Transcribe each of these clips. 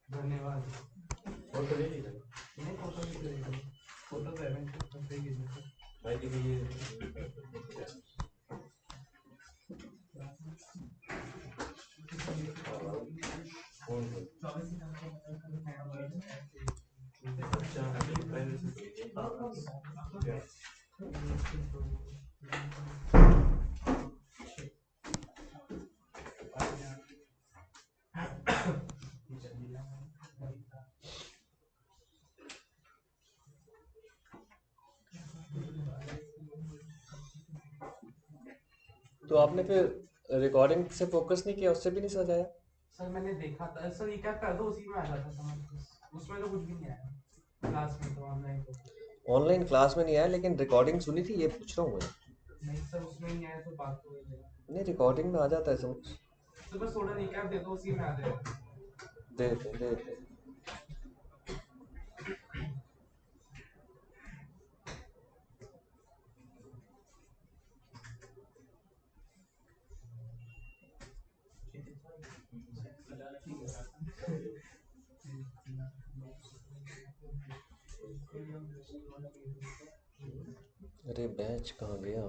धन्यवाद। फोटो ले लीजिए। नहीं फोटो नहीं करेगा, फोटो पेमेंट करते ही भाई दिखाइए। तो आपने फिर रिकॉर्डिंग से फोकस नहीं किया, उससे भी नहीं समझ आया? सर मैंने देखा था सर, रिकैप कर दो, उसी में आ जाता समझ, उसमें तो कुछ भी नहीं आया क्लास में, तो ऑनलाइन तो ऑनलाइन क्लास में नहीं आया, लेकिन रिकॉर्डिंग सुनी थी, ये पूछ रहा हूँ मैं। नहीं सर, उसमें नहीं आया तो बात तो वही है। नहीं, रिकॉर्डिंग में आ जाता है समझ। तो बस थोड़ा रिकैप दे दो, उसी में आ जाएगा। दे दे दे दे। अरे बैच कहाँ गया?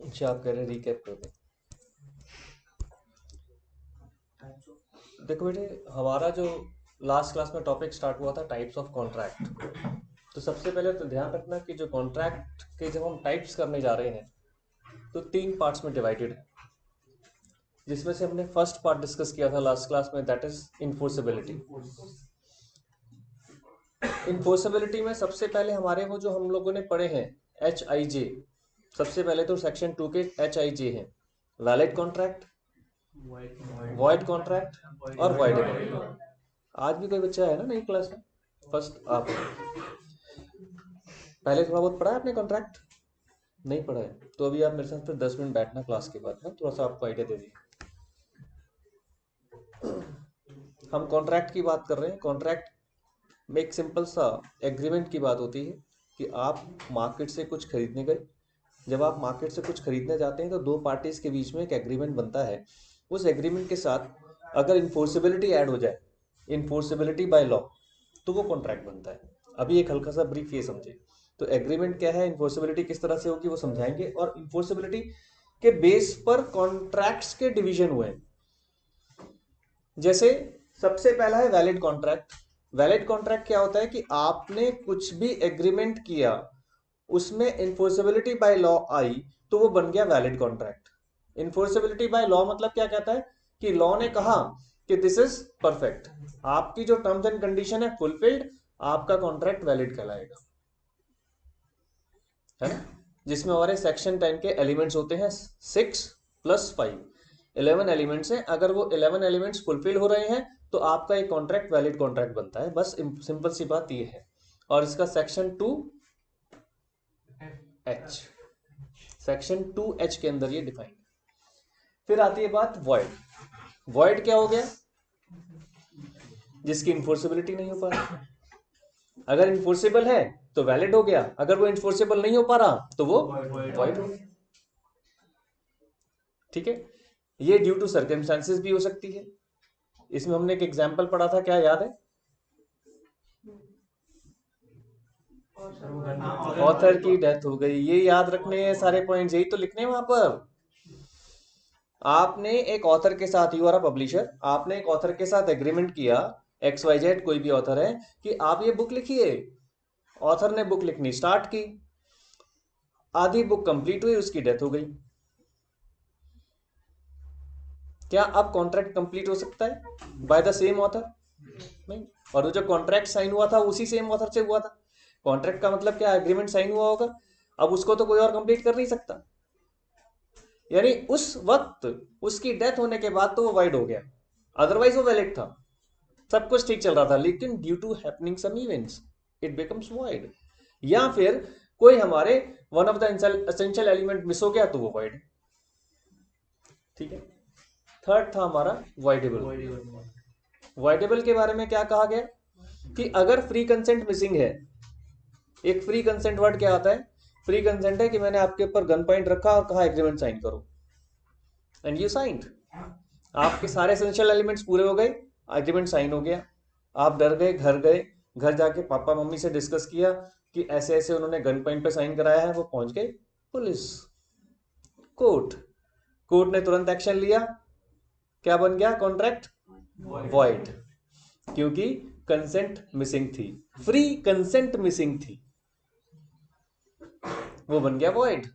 अच्छा, आप कह रहे हैं रिकैप कर दें। देखो बेटे, हमारा जो लास्ट क्लास में टॉपिक स्टार्ट हुआ था टाइप्स ऑफ कॉन्ट्रैक्ट। तो सबसे पहले तो ध्यान रखना कि जो कॉन्ट्रैक्ट के जब हम टाइप्स करने जा रहे हैं तो 3 पार्ट्स में डिवाइडेड है, जिसमें से हमने फर्स्ट पार्ट डिस्कस किया था लास्ट क्लास में, दैट इज इन्फोर्सेबिलिटी। इन्फोर्सेबिलिटी में सबसे पहले हमारे वो जो हम लोगों ने पढ़े हैं HIJ। सबसे पहले तो सेक्शन 2 के HIJ हैं, वैलिड कॉन्ट्रैक्ट, वॉइड कॉन्ट्रैक्ट और वॉइडेबल। आज भी कोई बच्चा है ना नई क्लास में? फर्स्ट आप पहले थोड़ा बहुत पढ़ा है आपने कॉन्ट्रैक्ट? नहीं पढ़ा है तो अभी आप मेरे साथ फिर 10 मिनट बैठना क्लास के बाद में, थोड़ा सा आपको आइडिया दे दिए। हम कॉन्ट्रैक्ट की बात कर रहे हैं। कॉन्ट्रैक्ट में एक सिंपल सा एग्रीमेंट की बात होती है कि आप मार्केट से कुछ खरीदने गए। जब आप मार्केट से कुछ खरीदने जाते हैं तो दो पार्टीज के बीच में एक एग्रीमेंट बनता है। उस एग्रीमेंट के साथ अगर इन्फोर्सेबिलिटी ऐड हो जाए, इन्फोर्सेबिलिटी बाय लॉ, तो वो कॉन्ट्रैक्ट बनता है। अभी एक हल्का सा ब्रीफ ये समझे। तो एग्रीमेंट क्या है, इन्फोर्सेबिलिटी किस तरह से होगी वो समझाएंगे, और इन्फोर्सेबिलिटी के बेस पर कॉन्ट्रैक्ट्स के डिवीजन हुए हैं। जैसे सबसे पहला है वैलिड कॉन्ट्रैक्ट। वैलिड कॉन्ट्रैक्ट क्या होता है कि आपने कुछ भी एग्रीमेंट किया, उसमें इन्फोर्सेबिलिटी बाय लॉ आई तो वो बन गया वैलिड कॉन्ट्रैक्ट। इन्फोर्सेबिलिटी बाय लॉ मतलब क्या कहता है कि लॉ ने कहा कि दिस इज परफेक्ट, आपकी जो टर्म्स एंड कंडीशन है फुलफिल्ड, आपका कॉन्ट्रैक्ट वैलिड कहलाएगा, है ना? जिसमें हमारे सेक्शन 10 के एलिमेंट्स होते हैं 6 + 5, 11 एलिमेंट्स हैं। अगर वो 11 एलिमेंट्स फुलफिल हो रहे हैं तो आपका एक कॉन्ट्रैक्ट वैलिड कॉन्ट्रैक्ट बनता है। बस सिंपल सी बात ये है। और इसका सेक्शन 2H, सेक्शन 2H के अंदर ये डिफाइंड। फिर आती है बात वॉइड। वॉइड क्या हो गया? जिसकी इन्फोर्सेबिलिटी नहीं हो पा रही। अगर इन्फोर्सेबल है तो वैलिड हो गया, अगर वो इन्फोर्सेबल नहीं हो पा रहा तो वो वॉइड हो गया। ठीक है, ये ड्यू टू सर्कमस्टांसेस भी हो सकती है। इसमें हमने एक एग्जाम्पल पढ़ा था, क्या याद है? ऑथर की डेथ हो गई। ये याद रखने हैं सारे पॉइंट्स, यही तो लिखने हैं वहां पर। आपने एक ऑथर के साथ, यू आर अ पब्लिशर, आपने एक ऑथर के साथ एग्रीमेंट किया, XYZ कोई भी ऑथर है, कि आप ये बुक लिखिए। ऑथर ने बुक लिखनी स्टार्ट की, आधी बुक कंप्लीट हुई, उसकी डेथ हो गई। क्या अब कॉन्ट्रैक्ट कंप्लीट हो सकता है बाय द सेम ऑथर? नहीं। और वो जो कॉन्ट्रैक्ट साइन हुआ था उसी सेम ऑथर से हुआ था। कॉन्ट्रैक्ट का मतलब क्या, एग्रीमेंट साइन हुआ होगा, अब उसको तो कोई और कंप्लीट कर नहीं सकता। यानी उस वक्त उसकी डेथ होने के बाद तो वो वाइड हो गया, अदरवाइज वो वैलिड था, सब कुछ ठीक चल रहा था, लेकिन due to happening some events it becomes wide. या फिर कोई हमारे one of the essential element miss हो गया तो वो वाइड। ठीक है। थर्ड था हमारा वाइडेबल। वाइडेबल के बारे में क्या कहा गया कि अगर फ्री कंसेंट मिसिंग है, एक फ्री कंसेंट वर्ड क्या आता है? फ्री कंसेंट है कि मैंने आपके ऊपर गन पॉइंट रखा और कहा एग्रीमेंट साइन करो, एंड यू साइंड। आपके सारे एसेंशियल एलिमेंट्स पूरे हो गए, एग्रीमेंट साइन हो गया, आप डर गए, घर जाके पापा मम्मी से डिस्कस किया कि ऐसे ऐसे उन्होंने गन पॉइंट पे साइन कराया है, वो पहुंच गए पुलिस, कोर्ट ने तुरंत एक्शन लिया, क्या बन गया? कॉन्ट्रैक्ट वॉइड, क्योंकि कंसेंट मिसिंग थी, फ्री कंसेंट मिसिंग थी, वो बन गया वॉइड।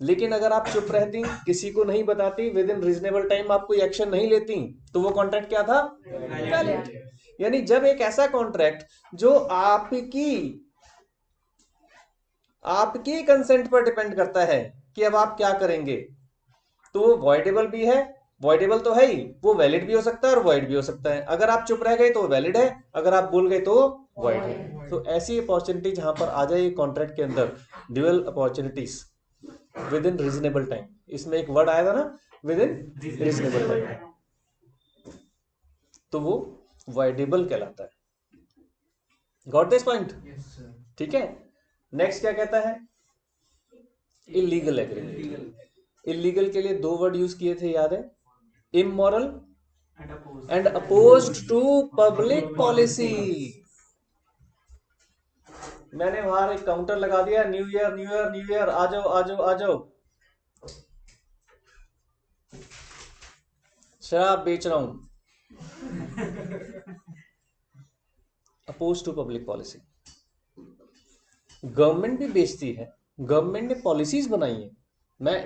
लेकिन अगर आप चुप रहती, किसी को नहीं बताती, विद इन रीजनेबल टाइम आप कोई एक्शन नहीं लेती, तो वो कॉन्ट्रैक्ट क्या था? वैलिड। यानी जब एक ऐसा कॉन्ट्रैक्ट जो आपकी कंसेंट पर डिपेंड करता है कि अब आप क्या करेंगे, तो वो वॉइडेबल भी है, वॉइडेबल तो है ही, वो वैलिड भी हो सकता है और वॉइड भी हो सकता है। अगर आप चुप रह गए तो वैलिड है, अगर आप बोल गए तो वॉइड है। तो ऐसी अपॉर्चुनिटी जहां पर आ जाए कॉन्ट्रैक्ट के अंदर, dual opportunities with in reasonable time, इसमें एक वर्ड आया था ना, विद इन रीजनेबल टाइम, तो वो वॉइडेबल कहलाता है। Got this point? ठीक है। नेक्स्ट क्या कहता है? Illegal agreement. इलीगल के लिए दो वर्ड यूज किए थे, याद है? Immoral and opposed to public policy. मैंने वहां एक काउंटर लगा दिया, new year new year new year, आ जाओ आ जाओ आ जाओ, शराब बेच रहा हूं। Oppose to public policy, government भी बेचती है, गवर्नमेंट ने पॉलिसीज बनाई है।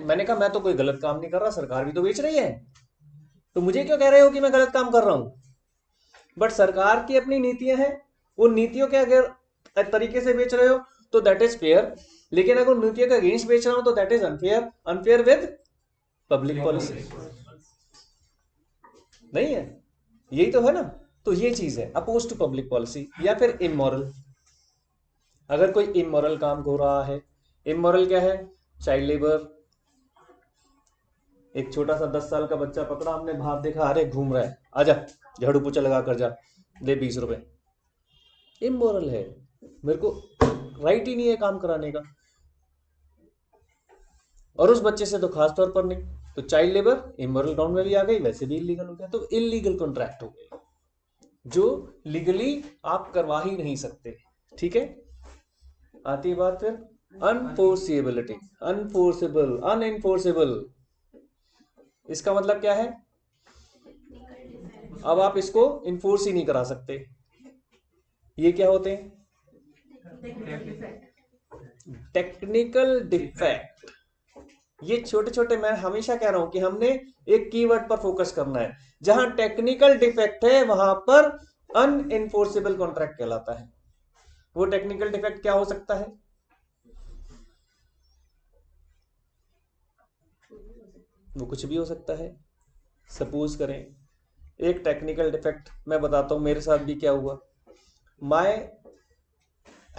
मैंने कहा मैं तो कोई गलत काम नहीं कर रहा, सरकार भी तो बेच रही है, तो मुझे क्यों कह रहे हो कि मैं गलत काम कर रहा हूं? बट सरकार की अपनी नीतियां हैं, उन नीतियों के अगर तरीके से बेच रहे हो तो दैट इज फेयर, लेकिन अगर नीतियों के अगेंस्ट बेच रहा हूं तो that is unfair, unfair with public policy. नहीं है, यही तो है ना। तो ये चीज है अपोज टू पब्लिक पॉलिसी। या फिर इमोरल, अगर कोई इमोरल काम हो रहा है, इमोरल क्या है? Child labour. एक छोटा सा 10 साल का बच्चा पकड़ा हमने, बाहर देखा, अरे घूम रहा है, आजा झाड़ू पोछा लगा कर जा, दे 20 रुपए। इमोरल है, मेरे को राइट ही नहीं है काम कराने का, और उस बच्चे से तो खास तौर पर नहीं। तो चाइल्ड लेबर इमोरल काउंट में भी आ गई, वैसे भी इलीगल हो गया, तो इलीगल कॉन्ट्रैक्ट हो गई, जो लीगली आप करवा ही नहीं सकते। ठीक है। आती है बात फिर अनफोर्सिएबिलिटी, अनफोर्सेबल, अनइनफोर्सेबल। इसका मतलब क्या है? अब आप इसको इन्फोर्स ही नहीं करा सकते। ये क्या होते हैं? Technical defect. ये छोटे छोटे, मैं हमेशा कह रहा हूं कि हमने एक कीवर्ड पर फोकस करना है, जहां टेक्निकल डिफेक्ट है वहां पर अनइनफोर्सेबल कॉन्ट्रैक्ट कहलाता है। वो टेक्निकल डिफेक्ट क्या हो सकता है? वो कुछ भी हो सकता है। सपोज करें एक टेक्निकल डिफेक्ट मैं बताता हूं, मेरे साथ भी क्या हुआ। My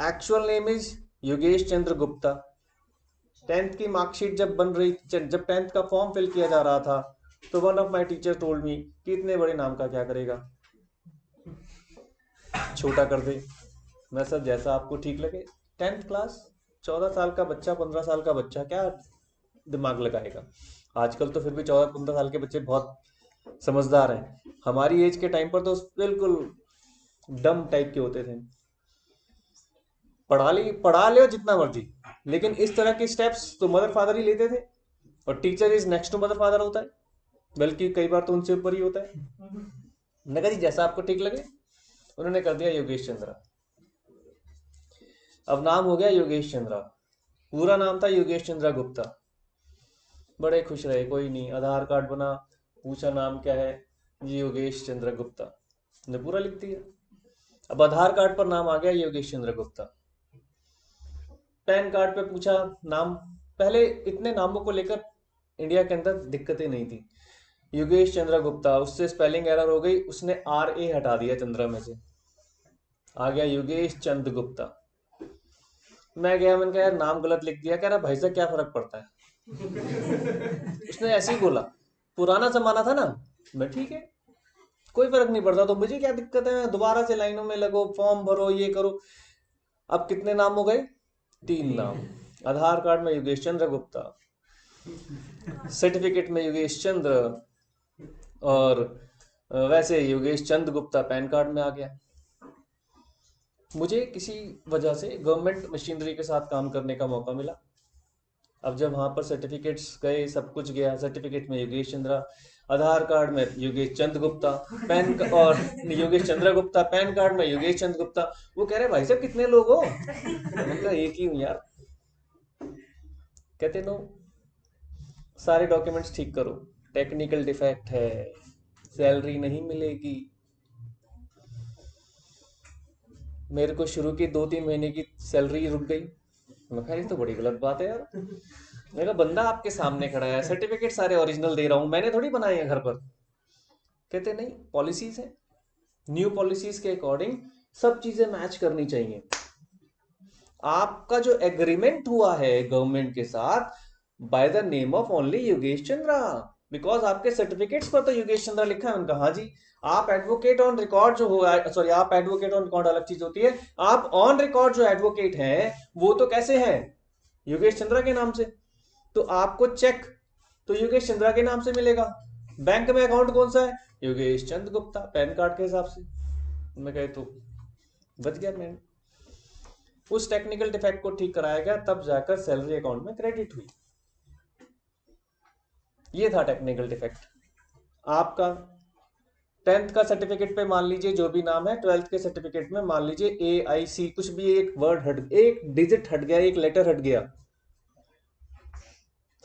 actual name is Yogesh Chandra Gupta. 10th की मार्कशीट जब बन रही, जब 10th का फॉर्म फिल किया जा रहा था, तो one of my teacher told me कि इतने बड़े नाम का क्या करेगा, छोटा कर दे। मैं सर जैसा आपको ठीक लगे। 10th क्लास, 14 साल का बच्चा, 15 साल का बच्चा क्या दिमाग लगाएगा। आजकल तो फिर भी 14-15 साल के बच्चे बहुत समझदार हैं। हमारी एज के टाइम पर तो बिल्कुल डम टाइप के होते थे। पढ़ा ले जितना मर्जी, लेकिन इस तरह के स्टेप्स तो मदर फादर ही लेते थे, और teacher is next to mother father होता है, बल्कि कई बार तो उनसे ऊपर ही होता है। मैंने कहा जी जैसा आपको ठीक लगे। उन्होंने कर दिया योगेश चंद्रा। अब नाम हो गया योगेश चंद्रा, पूरा नाम था योगेश चंद्रा गुप्ता। बड़े खुश रहे, कोई नहीं, आधार कार्ड बना, पूछा नाम क्या है जी, योगेश चंद्र गुप्ता, ने पूरा लिख दिया। अब आधार कार्ड पर नाम आ गया योगेश चंद्र गुप्ता। पैन कार्ड पे पूछा नाम, पहले इतने नामों को लेकर इंडिया के अंदर दिक्कतें नहीं थी। योगेश चंद्र गुप्ता, उससे स्पेलिंग एरर हो गई, उसने RA हटा दिया चंद्रा में से, आ गया योगेश चंद गुप्ता। मैं गया, मैंने कहा यार नाम गलत लिख दिया। कह रहा भाई साहब क्या फर्क पड़ता है। उसने ऐसे ही बोला, पुराना जमाना था ना। मैं ठीक है, कोई फर्क नहीं पड़ता, तो मुझे क्या दिक्कत है, दोबारा से लाइनों में लगो, फॉर्म भरो, ये करो। अब कितने नाम हो गए, 3 नाम। आधार कार्ड में योगेश चंद्र गुप्ता, सर्टिफिकेट में योगेश चंद्र, और वैसे योगेश चंद गुप्ता पैन कार्ड में आ गया। मुझे किसी वजह से गवर्नमेंट मशीनरी के साथ काम करने का मौका मिला। अब जब वहां पर सर्टिफिकेट्स गए, सब कुछ गया, सर्टिफिकेट में योगेश चंद्रा, आधार कार्ड में योगेश चंद गुप्ता, और योगेश चंद्र गुप्ता, पैन कार्ड में योगेश चंद गुप्ता। वो कह रहे भाई साहब कितने लोग हो। मैंने कहा एक ही हूं यार। कहते नो, सारे डॉक्यूमेंट्स ठीक करो, टेक्निकल डिफेक्ट है, सैलरी नहीं मिलेगी। मेरे को शुरू की 2-3 महीने की सैलरी रुक गई। मैं कहा ये तो बड़ी गलत बात है यार। मेरा बंदा आपके सामने खड़ा है, सर्टिफिकेट सारे ओरिजिनल दे रहा हूं, मैंने थोड़ी बनाए हैं घर पर। कहते नहीं, पॉलिसीज है, न्यू पॉलिसीज के अकॉर्डिंग सब चीजें मैच करनी चाहिए। आपका जो एग्रीमेंट हुआ है गवर्नमेंट के साथ, by the name of only Yogesh Chandra, because आपके सर्टिफिकेट्स पर तो योगेश चंद्रा लिखा है। उनका हाँ जी, आप एडवोकेट ऑन रिकॉर्ड जो हो, सॉरी आप एडवोकेट ऑन रिकॉर्ड अलग चीज होती है, आप ऑन रिकॉर्ड जो एडवोकेट हैं वो तो कैसे हैं, योगेश चंद्रा के नाम से। तो आपको चेक तो योगेश चंद्रा के नाम से मिलेगा। बैंक में अकाउंट कौन सा है, योगेश चंद गुप्ता, पैन कार्ड के हिसाब से। मैं कहे तो बच गया मैंने। उस टेक्निकल डिफेक्ट को ठीक कराया गया, तब जाकर सैलरी अकाउंट में क्रेडिट हुई। ये था टेक्निकल डिफेक्ट। आपका 10th का सर्टिफिकेट पे मान लीजिए जो भी नाम है, 12th के सर्टिफिकेट में मान लीजिए AIC, कुछ भी एक वर्ड हट, एक डिजिट हट गया, एक लेटर हट गया,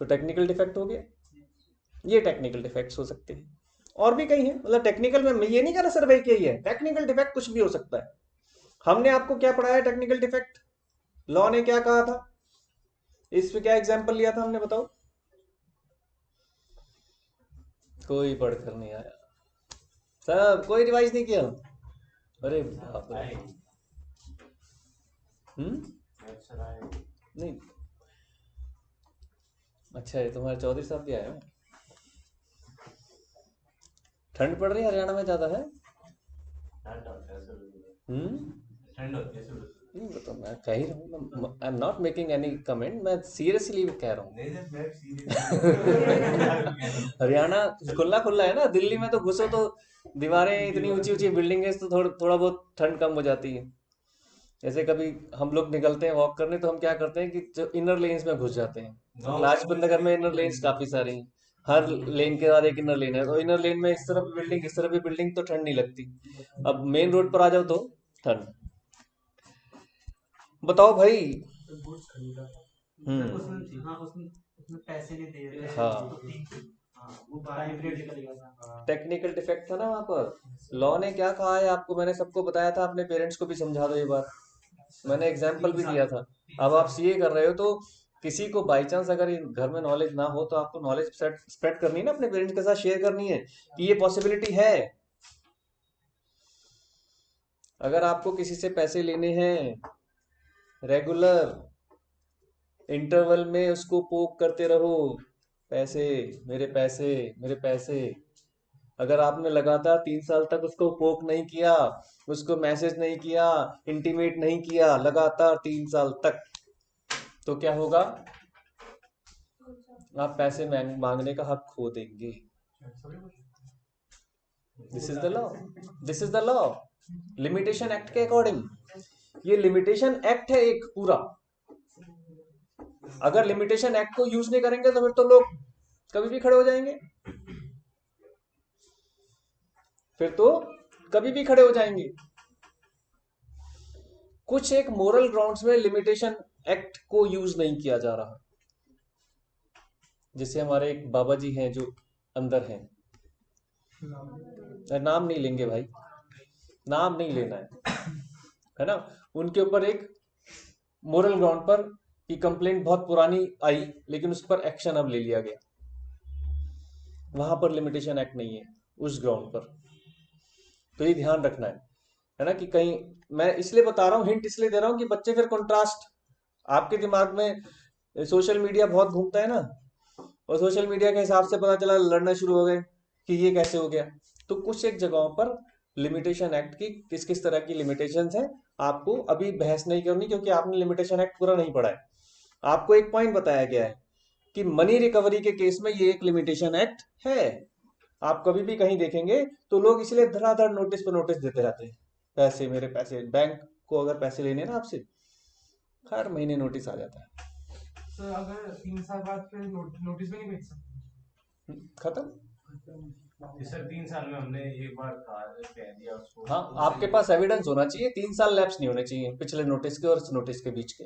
तो टेक्निकल डिफेक्ट हो गया। ये टेक्निकल डिफेक्ट्स हो सकते हैं, और भी कई हैं। मतलब टेक्निकल में मैं ये नहीं कह रहा सर भाई क्या ही है, टेक्निकल डिफेक्ट कुछ भी हो सकता है। हमने आपको क्या पढ़ाया, टेक्निकल डिफेक्ट लॉ ने क्या कहा था, इस पे क्या एग्जांपल लिया था हमने, बताओ। कोई पढ़कर नहीं आया, सब कोई रिवाइज नहीं किया। अरे बाप रे। नहीं, अच्छा है, तुम्हारे चौधरी साहब भी आए हैं। ठंड पड़ रही है हरियाणा में ज्यादा है। नहीं बताओ, मैं कह ही रहा हूँ, I am not making any comment, मैं सीरियसली कह रहा हूँ। हरियाणा खुला खुला है ना, दिल्ली में तो घुसो तो दीवारें इतनी ऊंची ऊंची बिल्डिंग है, तो थोड़ा बहुत ठंड कम हो जाती है। जैसे कभी हम लोग निकलते हैं वॉक करने, तो हम क्या करते हैं कि जो इनर लेन्स में घुस जाते हैं। लाजपत नगर में इनर लेन्स काफी सारी हैं, हर लेन के बाद एक इनर लेन है, तो इनर लेन में इस तरफ भी बिल्डिंग, इस तरफ भी बिल्डिंग, तो ठंड नहीं लगती। अब मेन रोड पर आ जाओ तो ठंड। बताओ भाई। उसमें पैसे नहीं दे रहे। हाँ, वो वाइब्रेट निकल गया था। टेक्निकल डिफेक्ट था ना वहां पर। लॉ ने क्या कहा है आपको, मैंने सबको बताया था, अपने पेरेंट्स को भी समझा दो ये बात, मैंने एग्जाम्पल भी दिया था। अब आप सीए कर रहे हो, तो किसी को बाई चांस अगर घर में नॉलेज ना हो, तो आपको नॉलेज स्प्रेड करनी है ना, अपने पेरेंट्स के साथ शेयर करनी है कि ये पॉसिबिलिटी है। अगर आपको किसी से पैसे लेने हैं रेगुलर, इंटरवल में उसको पोक करते रहो, पैसे, मेरे पैसे, मेरे पैसे। अगर आपने लगातार 3 साल तक उसको पोक नहीं किया, उसको मैसेज नहीं किया, इंटीमेट नहीं किया, लगातार 3 साल तक, तो क्या होगा, आप पैसे मांगने का हक खो देंगे। This is the law, this is the law, limitation act के अकॉर्डिंग। ये लिमिटेशन एक्ट है एक पूरा। अगर लिमिटेशन एक्ट को यूज नहीं करेंगे तो फिर तो लोग कभी भी खड़े हो जाएंगे, फिर तो कभी भी खड़े हो जाएंगे। कुछ एक मोरल ग्राउंड्स में लिमिटेशन एक्ट को यूज नहीं किया जा रहा। जैसे हमारे एक बाबा जी हैं जो अंदर हैं, नाम नहीं लेंगे भाई, नाम नहीं लेना है ना। उनके ऊपर एक मोरल ग्राउंड पर कि कंप्लेंट बहुत पुरानी आई लेकिन उस पर एक्शन अब ले लिया गया, वहां पर लिमिटेशन एक्ट नहीं है उस ग्राउंड पर। तो ये ध्यान रखना है ना, कि कहीं, मैं इसलिए बता रहा हूँ, हिंट इसलिए दे रहा हूँ कि बच्चे फिर कंट्रास्ट, आपके दिमाग में सोशल मीडिया बहुत घूमता है ना, और सोशल मीडिया के हिसाब से पता चला लड़ना शुरू हो गए कि ये कैसे हो गया। तो कुछ एक जगहों पर लिमिटेशन एक्ट की किस किस तरह की लिमिटेशंस है, आपको अभी बहस नहीं करनी, क्योंकि आपने लिमिटेशन एक्ट पूरा नहीं पढ़ा है। आपको एक पॉइंट बताया गया है कि मनी रिकवरी के केस में ये एक लिमिटेशन एक्ट है। आप कभी भी कहीं देखेंगे तो लोग इसलिए धड़ाधड़ नोटिस पे नोटिस देते रहते हैं। पैसे, मेरे पैसे, बैंक को अगर पैसे लेने ना आपसे, हर महीने नोटिस आ जाता है। सर अगर 3 साल बाद फिर नोटिस भी नहीं भेज सकते? खत्म। सर 3 साल में हमने एक बार कह दिया उसको। हाँ, आपके पास एविडेंस होना चाहिए, 3 साल लैप्स नहीं होने चाहिए पिछले नोटिस के और इस नोटिस के बीच के।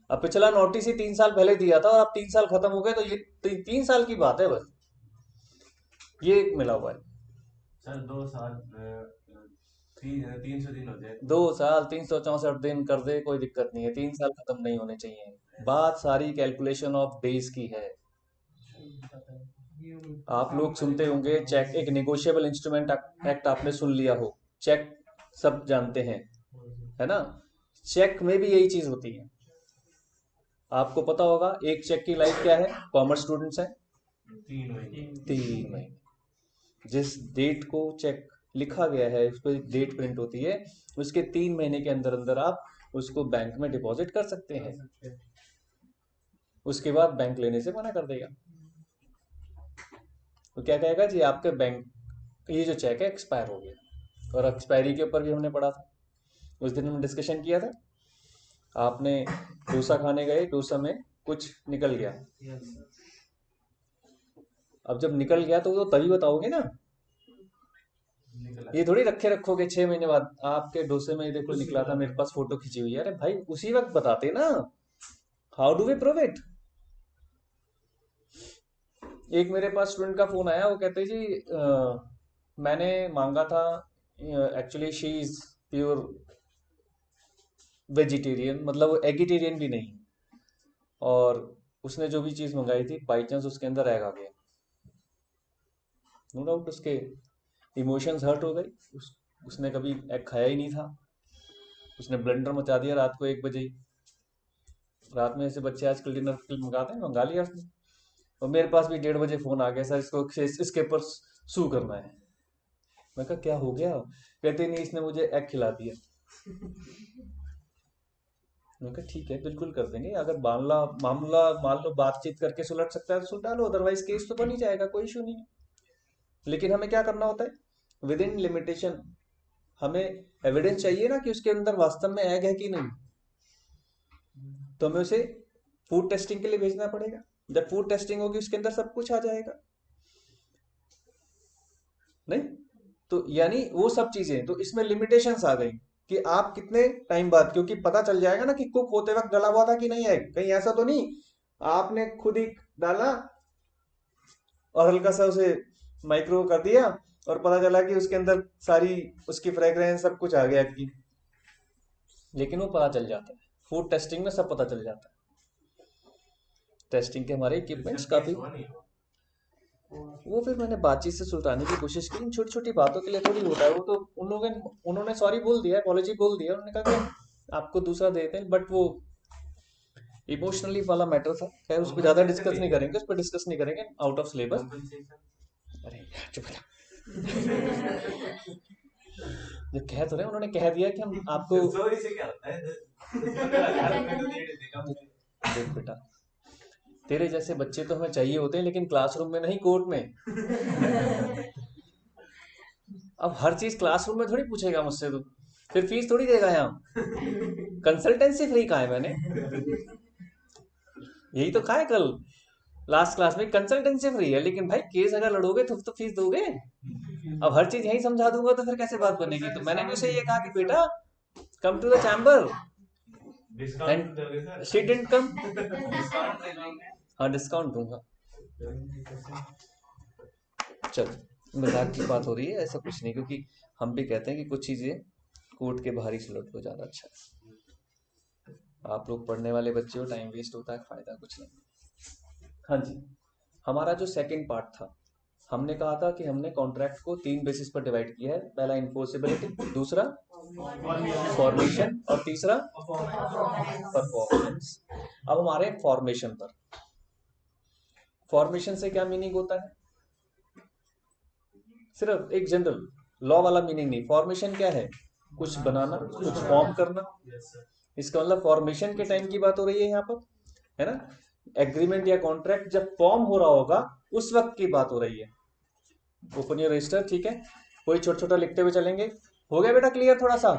अब पिछला नोटिस ही 3 साल पहले दिया था और अब 3 साल खत्म हो गए, तो ये 3 साल की बात है बस, ये मिला हुआ है। सर 2 साल 300 दिन होते हैं। 2 साल 364 दिन कर दे, कोई दिक्कत नहीं है, 3 साल खत्म नहीं होने चाहिए। बात सारी कैलकुलेशन ऑफ डेज की है। आप लोग सुनते होंगे चेक, एक नेगोशिएबल इंस्ट्रूमेंट एक्ट आपने सुन लिया हो, चेक सब जानते हैं, है ना। चेक में भी यही चीज होती है। आपको पता होगा एक चेक की लाइफ क्या है, कॉमर्स स्टूडेंट्स हैं, 3 महीने। 3 महीने। जिस डेट को चेक लिखा गया है उस पर डेट प्रिंट होती है, उसके 3 महीने के अंदर अंदर आप उसको बैंक में डिपॉजिट कर सकते हैं। उसके बाद बैंक लेने से मना कर देगा। तो क्या कहेगा जी, आपके बैंक ये जो चेक है एक्सपायर हो गया। और एक्सपायरी के ऊपर भी हमने पढ़ा था, उस दिन हमने डिस्कशन किया था। आपने डोसा खाने गए, डोसा में कुछ निकल गया, अब जब निकल गया तो वो तो तभी बताओगे ना, ये थोड़ी रखे रखोगे 6 महीने बाद, आपके डोसे में देखो निकला था, मेरे पास फोटो खींची हुई है। अरे भाई उसी वक्त बताते ना, how do we prove it. एक मेरे पास स्टूडेंट का फोन आया, वो कहते जी मैंने मांगा था, actually she is pure vegetarian, मतलब वो एगिटेरियन भी नहीं, और उसने जो भी चीज मंगाई थी बाई चांस उसके अंदर एग आ गया। नो डाउट उसके इमोशंस हर्ट हो गई, उसने कभी एग खाया ही नहीं था, उसने ब्लेंडर मचा दिया रात को 1 बजे ही। रात में ऐसे बच्चे आजकल डिनर मंगाते हैं, मंगा लिया उसने, और मेरे पास भी 1:30 बजे फोन आ गया, सर इसको इसके ऊपर सू करना है। मैं कहा क्या हो गया, कहते नहीं इसने मुझे एग खिला दिया। मैं कहा ठीक है बिल्कुल कर देंगे, अगर मामला मान लो बातचीत करके सुलझ सकता है तो सुलझा लो, अदरवाइज केस तो बन ही जाएगा, कोई इशू नहीं है। लेकिन हमें क्या करना होता है, विद इन लिमिटेशन। हमें एविडेंस चाहिए ना कि उसके अंदर वास्तव में एग है कि नहीं, तो हमें उसे फूड टेस्टिंग के लिए भेजना पड़ेगा। जब फूड टेस्टिंग होगी उसके अंदर सब कुछ आ जाएगा, नहीं तो यानी वो सब चीजें, तो इसमें लिमिटेशंस आ गई कि आप कितने टाइम बाद, क्योंकि पता चल जाएगा ना कि कुक होते वक्त डला हुआ था कि नहीं है, कहीं ऐसा तो नहीं आपने खुद ही डाला और हल्का सा उसे माइक्रो कर दिया और पता चला कि उसके अंदर सारी उसकी फ्रेग्रेंस सब कुछ आ गया की। लेकिन वो पता चल जाता है, फूड टेस्टिंग में सब पता चल जाता है। टेस्टिंग के हमारे इक्विपमेंट्स काफी, वो फिर मैंने बातचीत से सुलझाने की कोशिश की। इन छोटी छोटी बातों के लिए थोड़ी होता है, वो तो उन्होंने सॉरी बोल दिया, अपॉलॉजी बोल दिया, उन्होंने कहा कि आपको दूसरा देते हैं, बट वो इमोशनली वाला मैटर था। खैर उस पर ज्यादा डिस्कस नहीं करेंगे, उस पर डिस्कस नहीं करेंगे, आउट ऑफ सिलेबस। अरे यार चुप रहा। जो कह तो रहे उन्होंने कह दिया कि हम आपको सॉरी से क्या होता है? देख बेटा, तेरे जैसे बच्चे तो हमें चाहिए होते हैं, लेकिन क्लासरूम में नहीं, कोर्ट में। अब हर चीज क्लासरूम में थोड़ी पूछेगा मुझसे, तो फिर फीस थोड़ी देगा यहाँ। कंसल्टेंसी फ्री कहा है मैंने, यही तो कहा है कल लास्ट क्लास में, कंसल्टेंसी फ्री है, लेकिन भाई केस अगर लड़ोगे तो फीस दोगे। अब हर चीज यही समझा दूंगा तो फिर कैसे बात बनेगी। तो मैंने भी उसे ये कहा कि बेटा come to the chamber, and she didn't come. हाँ डिस्काउंट दूंगा। चल, मजाक की बात हो रही है, ऐसा कुछ नहीं, क्योंकि हम भी कहते हैं कि कुछ चीजें कोर्ट के बाहर ही सुलझ लो, ज्यादा अच्छा है। आप लोग पढ़ने वाले बच्चे हो, टाइम वेस्ट होता है, फायदा कुछ नहीं। हाँ जी, हमारा जो सेकंड पार्ट था, हमने कहा था कि हमने कॉन्ट्रैक्ट को 3 बेसिस पर डिवाइड किया है। पहला इन्फोर्सेबिलिटी, दूसरा फॉर्मेशन, और तीसरा परफॉर्मेंस। अब हमारे फॉर्मेशन पर, फॉर्मेशन से क्या मीनिंग होता है? सिर्फ एक जनरल लॉ वाला मीनिंग नहीं। फॉर्मेशन क्या है? कुछ बनाना, कुछ फॉर्म करना। इसका मतलब फॉर्मेशन के टाइम की बात हो रही है यहाँ पर, है ना। एग्रीमेंट या कॉन्ट्रैक्ट जब फॉर्म हो रहा होगा उस वक्त की बात हो रही है। ओपन योर रजिस्टर, ठीक है। कोई छोटा छोटा लिखते हुए चलेंगे। हो गया बेटा क्लियर? थोड़ा सा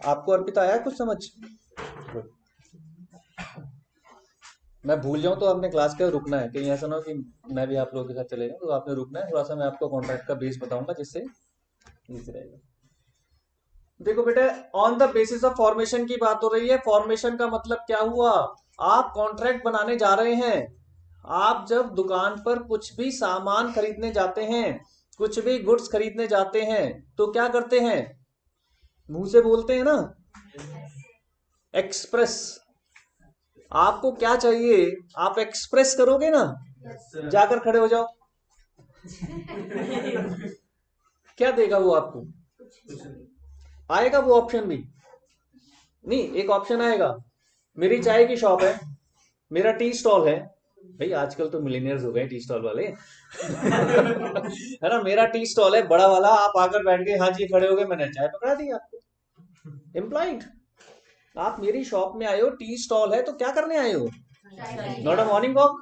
आपको अर्पित आया कुछ समझ? मैं भूल जाऊं तो आपने क्लास का रुकना है, कहीं ऐसा ना हो कि मैं भी आप लोगों के साथ चले जाऊं, तो आपने रुकना है थोड़ा सा। मैं आपको कॉन्ट्रैक्ट का बेस बताऊंगा जिससे इजी रहेगा। देखो बेटा, on the basis of formation की बात हो रही है। फॉर्मेशन का मतलब क्या हुआ? आप कॉन्ट्रैक्ट बनाने जा रहे हैं। आप जब दुकान पर कुछ भी सामान खरीदने जाते हैं, कुछ भी गुड्स खरीदने जाते हैं, तो क्या करते हैं? मुंह से बोलते हैं ना, एक्सप्रेस। आपको क्या चाहिए, आप एक्सप्रेस करोगे ना। जाकर खड़े हो जाओ। क्या देगा वो आपको? आएगा वो ऑप्शन भी नहीं। एक ऑप्शन आएगा, मेरी चाय की शॉप है, मेरा टी स्टॉल है। भाई आजकल तो मिलीनियर्स हो गए टी स्टॉल वाले। है ना, मेरा टी स्टॉल है बड़ा वाला, आप आकर बैठ गए, हाँ जी खड़े हो गए, मैंने चाय पकड़ा दी आपको। एम्प्लॉइड, आप मेरी शॉप में आए हो, टी स्टॉल है, तो क्या करने आए हो? Not a morning walk.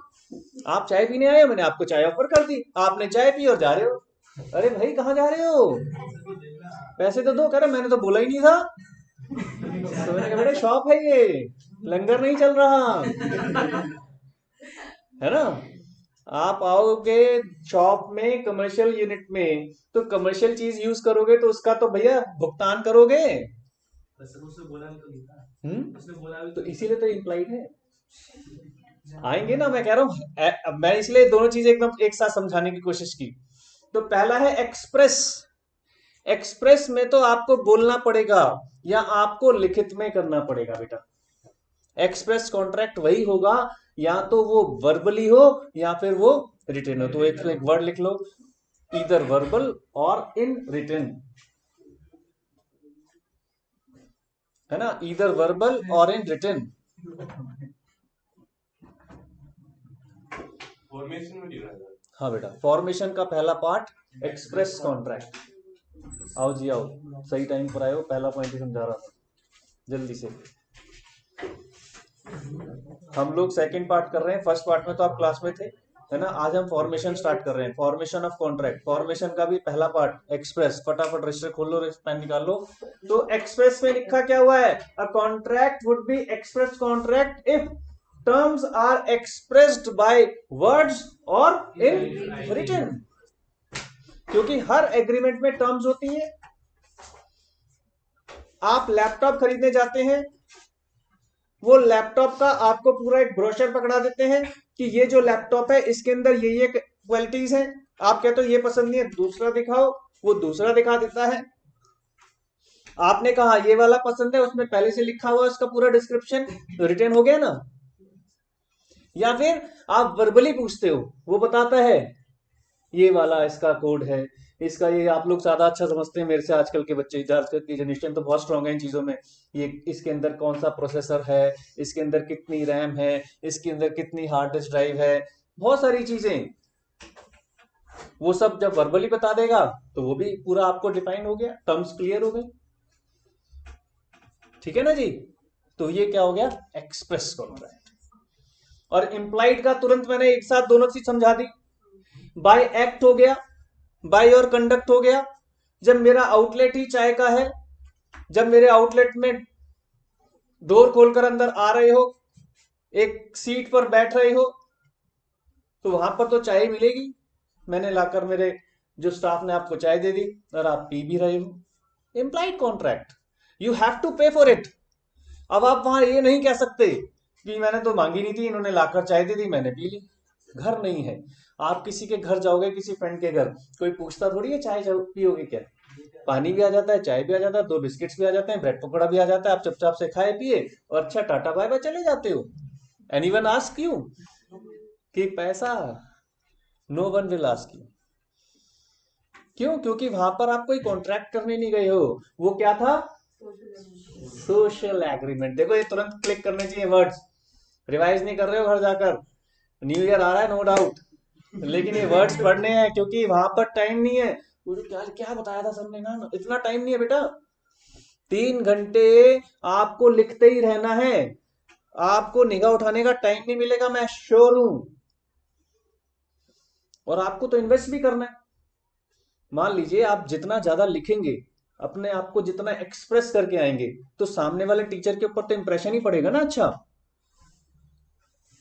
आप चाय पीने आए हो, मैंने आपको चाय ऑफर कर दी, आपने चाय पी और जा रहे हो। अरे भाई कहाँ जा रहे हो? पैसे तो दो। कह रहे मैंने तो बोला ही नहीं था। तो मैंने कहा बेटा शॉप है ये, लंगर नहीं चल रहा, है ना। आप आओगे शॉप में, कमर्शियल यूनिट में, तो कमर्शियल चीज यूज करोगे तो उसका तो भैया भुगतान करोगे। उसने बोला भी तो नहीं था। उसने बोला भी तो इसीलिए तो इम्प्लाइड है। आएंगे ना, मैं कह रहा हूं, मैं इसलिए दोनों चीज एकदम एक साथ समझाने की कोशिश की। तो पहला है एक्सप्रेस। एक्सप्रेस में तो आपको बोलना पड़ेगा या आपको लिखित में करना पड़ेगा बेटा। एक्सप्रेस कॉन्ट्रैक्ट वही होगा, या तो वो वर्बली हो या फिर वो रिटन हो। तो एक वर्ड लिख लो, इधर वर्बल और इन रिटन, है ना, इधर वर्बल और इन रिटन। फॉर्मेशन में डिवाइड। हाँ बेटा, फॉर्मेशन का पहला पार्ट एक्सप्रेस कॉन्ट्रैक्ट। आओ जी आओ, सही टाइम पर आए हो, पहला पॉइंट ही समझा रहा था, जल्दी से। हम लोग सेकंड पार्ट कर रहे हैं, फर्स्ट पार्ट में तो आप क्लास में थे, है ना। आज हम फॉर्मेशन स्टार्ट कर रहे हैं, फॉर्मेशन ऑफ कॉन्ट्रैक्ट। फॉर्मेशन का भी पहला पार्ट एक्सप्रेस। फटाफट रजिस्टर खोल लो, पेन निकाल लो। तो एक्सप्रेस में लिखा क्या हुआ है? A contract would be express contract if terms are expressed by words और इन रिटन। क्योंकि हर एग्रीमेंट में टर्म्स होती है। आप लैपटॉप खरीदने जाते हैं, वो लैपटॉप का आपको पूरा एक ब्रोशर पकड़ा देते हैं कि ये जो लैपटॉप है इसके अंदर ये क्वालिटीज हैं। आप कहते हो ये पसंद नहीं है, दूसरा दिखाओ, वो दूसरा दिखा देता है। आपने कहा ये वाला पसंद है, उसमें पहले से लिखा हुआ उसका पूरा डिस्क्रिप्शन, रिटर्न हो गया ना। या फिर आप वर्बली पूछते हो, वो बताता है ये वाला इसका कोड है, इसका ये। आप लोग ज्यादा अच्छा समझते हैं मेरे से, आजकल के बच्चे, आजकल की जनरेशन तो बहुत स्ट्रांग है इन चीजों में। ये इसके अंदर कौन सा प्रोसेसर है, इसके अंदर कितनी रैम है, इसके अंदर कितनी हार्ड डिस्क ड्राइव है, बहुत सारी चीजें। वो सब जब वर्बली बता देगा तो वो भी पूरा आपको डिफाइन हो गया, टर्म्स क्लियर हो गए। ठीक है ना जी। तो ये क्या हो गया? Express contract. और इम्प्लाइड का तुरंत मैंने एक साथ दोनों चीज समझा दी। बाय एक्ट हो गया, बाय और कंडक्ट हो गया। जब मेरा आउटलेट ही चाय का है, जब मेरे आउटलेट में डोर खोलकर अंदर आ रहे हो, एक सीट पर बैठ रहे हो, तो वहां पर तो चाय मिलेगी। मैंने लाकर मेरे जो स्टाफ ने आपको चाय दे दी और आप पी भी रहे हो। Implied contract, you have to pay for it. अब आप वहां ये नहीं कह सकते कि मैंने तो मांगी नहीं थी, इन्होंने लाकर चाय दे दी, मैंने पी ली। घर नहीं है, आप किसी के घर जाओगे, किसी फ्रेंड के घर, कोई पूछता थोड़ी है चाय पियोगे क्या। पानी भी आ जाता है, चाय भी आ जाता है, 2 बिस्किट्स भी आ जाते हैं, ब्रेड पकौड़ा भी आ जाता है, आप चुपचाप से खाए पिए और अच्छा टाटा बाय बाय चले जाते हो। एनीवन आस्क यू कि पैसा? No one will ask you. क्यों? क्योंकि वहां पर आप कोई कॉन्ट्रैक्ट करने नहीं गए हो। वो क्या था? Social agreement. देखो ये तुरंत क्लिक करने चाहिए वर्ड्स। रिवाइज नहीं कर रहे हो घर जाकर, न्यू ईयर आ रहा है नो डाउट, लेकिन ये वर्ड्स पढ़ने हैं क्योंकि वहां पर टाइम नहीं है। वो जो क्या क्या बताया था सबने ना, इतना टाइम नहीं है बेटा। 3 घंटे आपको लिखते ही रहना है, आपको निगाह उठाने का टाइम नहीं मिलेगा, मैं श्योर हूं। और आपको तो इन्वेस्ट भी करना है। मान लीजिए आप जितना ज्यादा लिखेंगे, अपने आप को जितना एक्सप्रेस करके आएंगे, तो सामने वाले टीचर के ऊपर तो इंप्रेशन ही पड़ेगा ना अच्छा।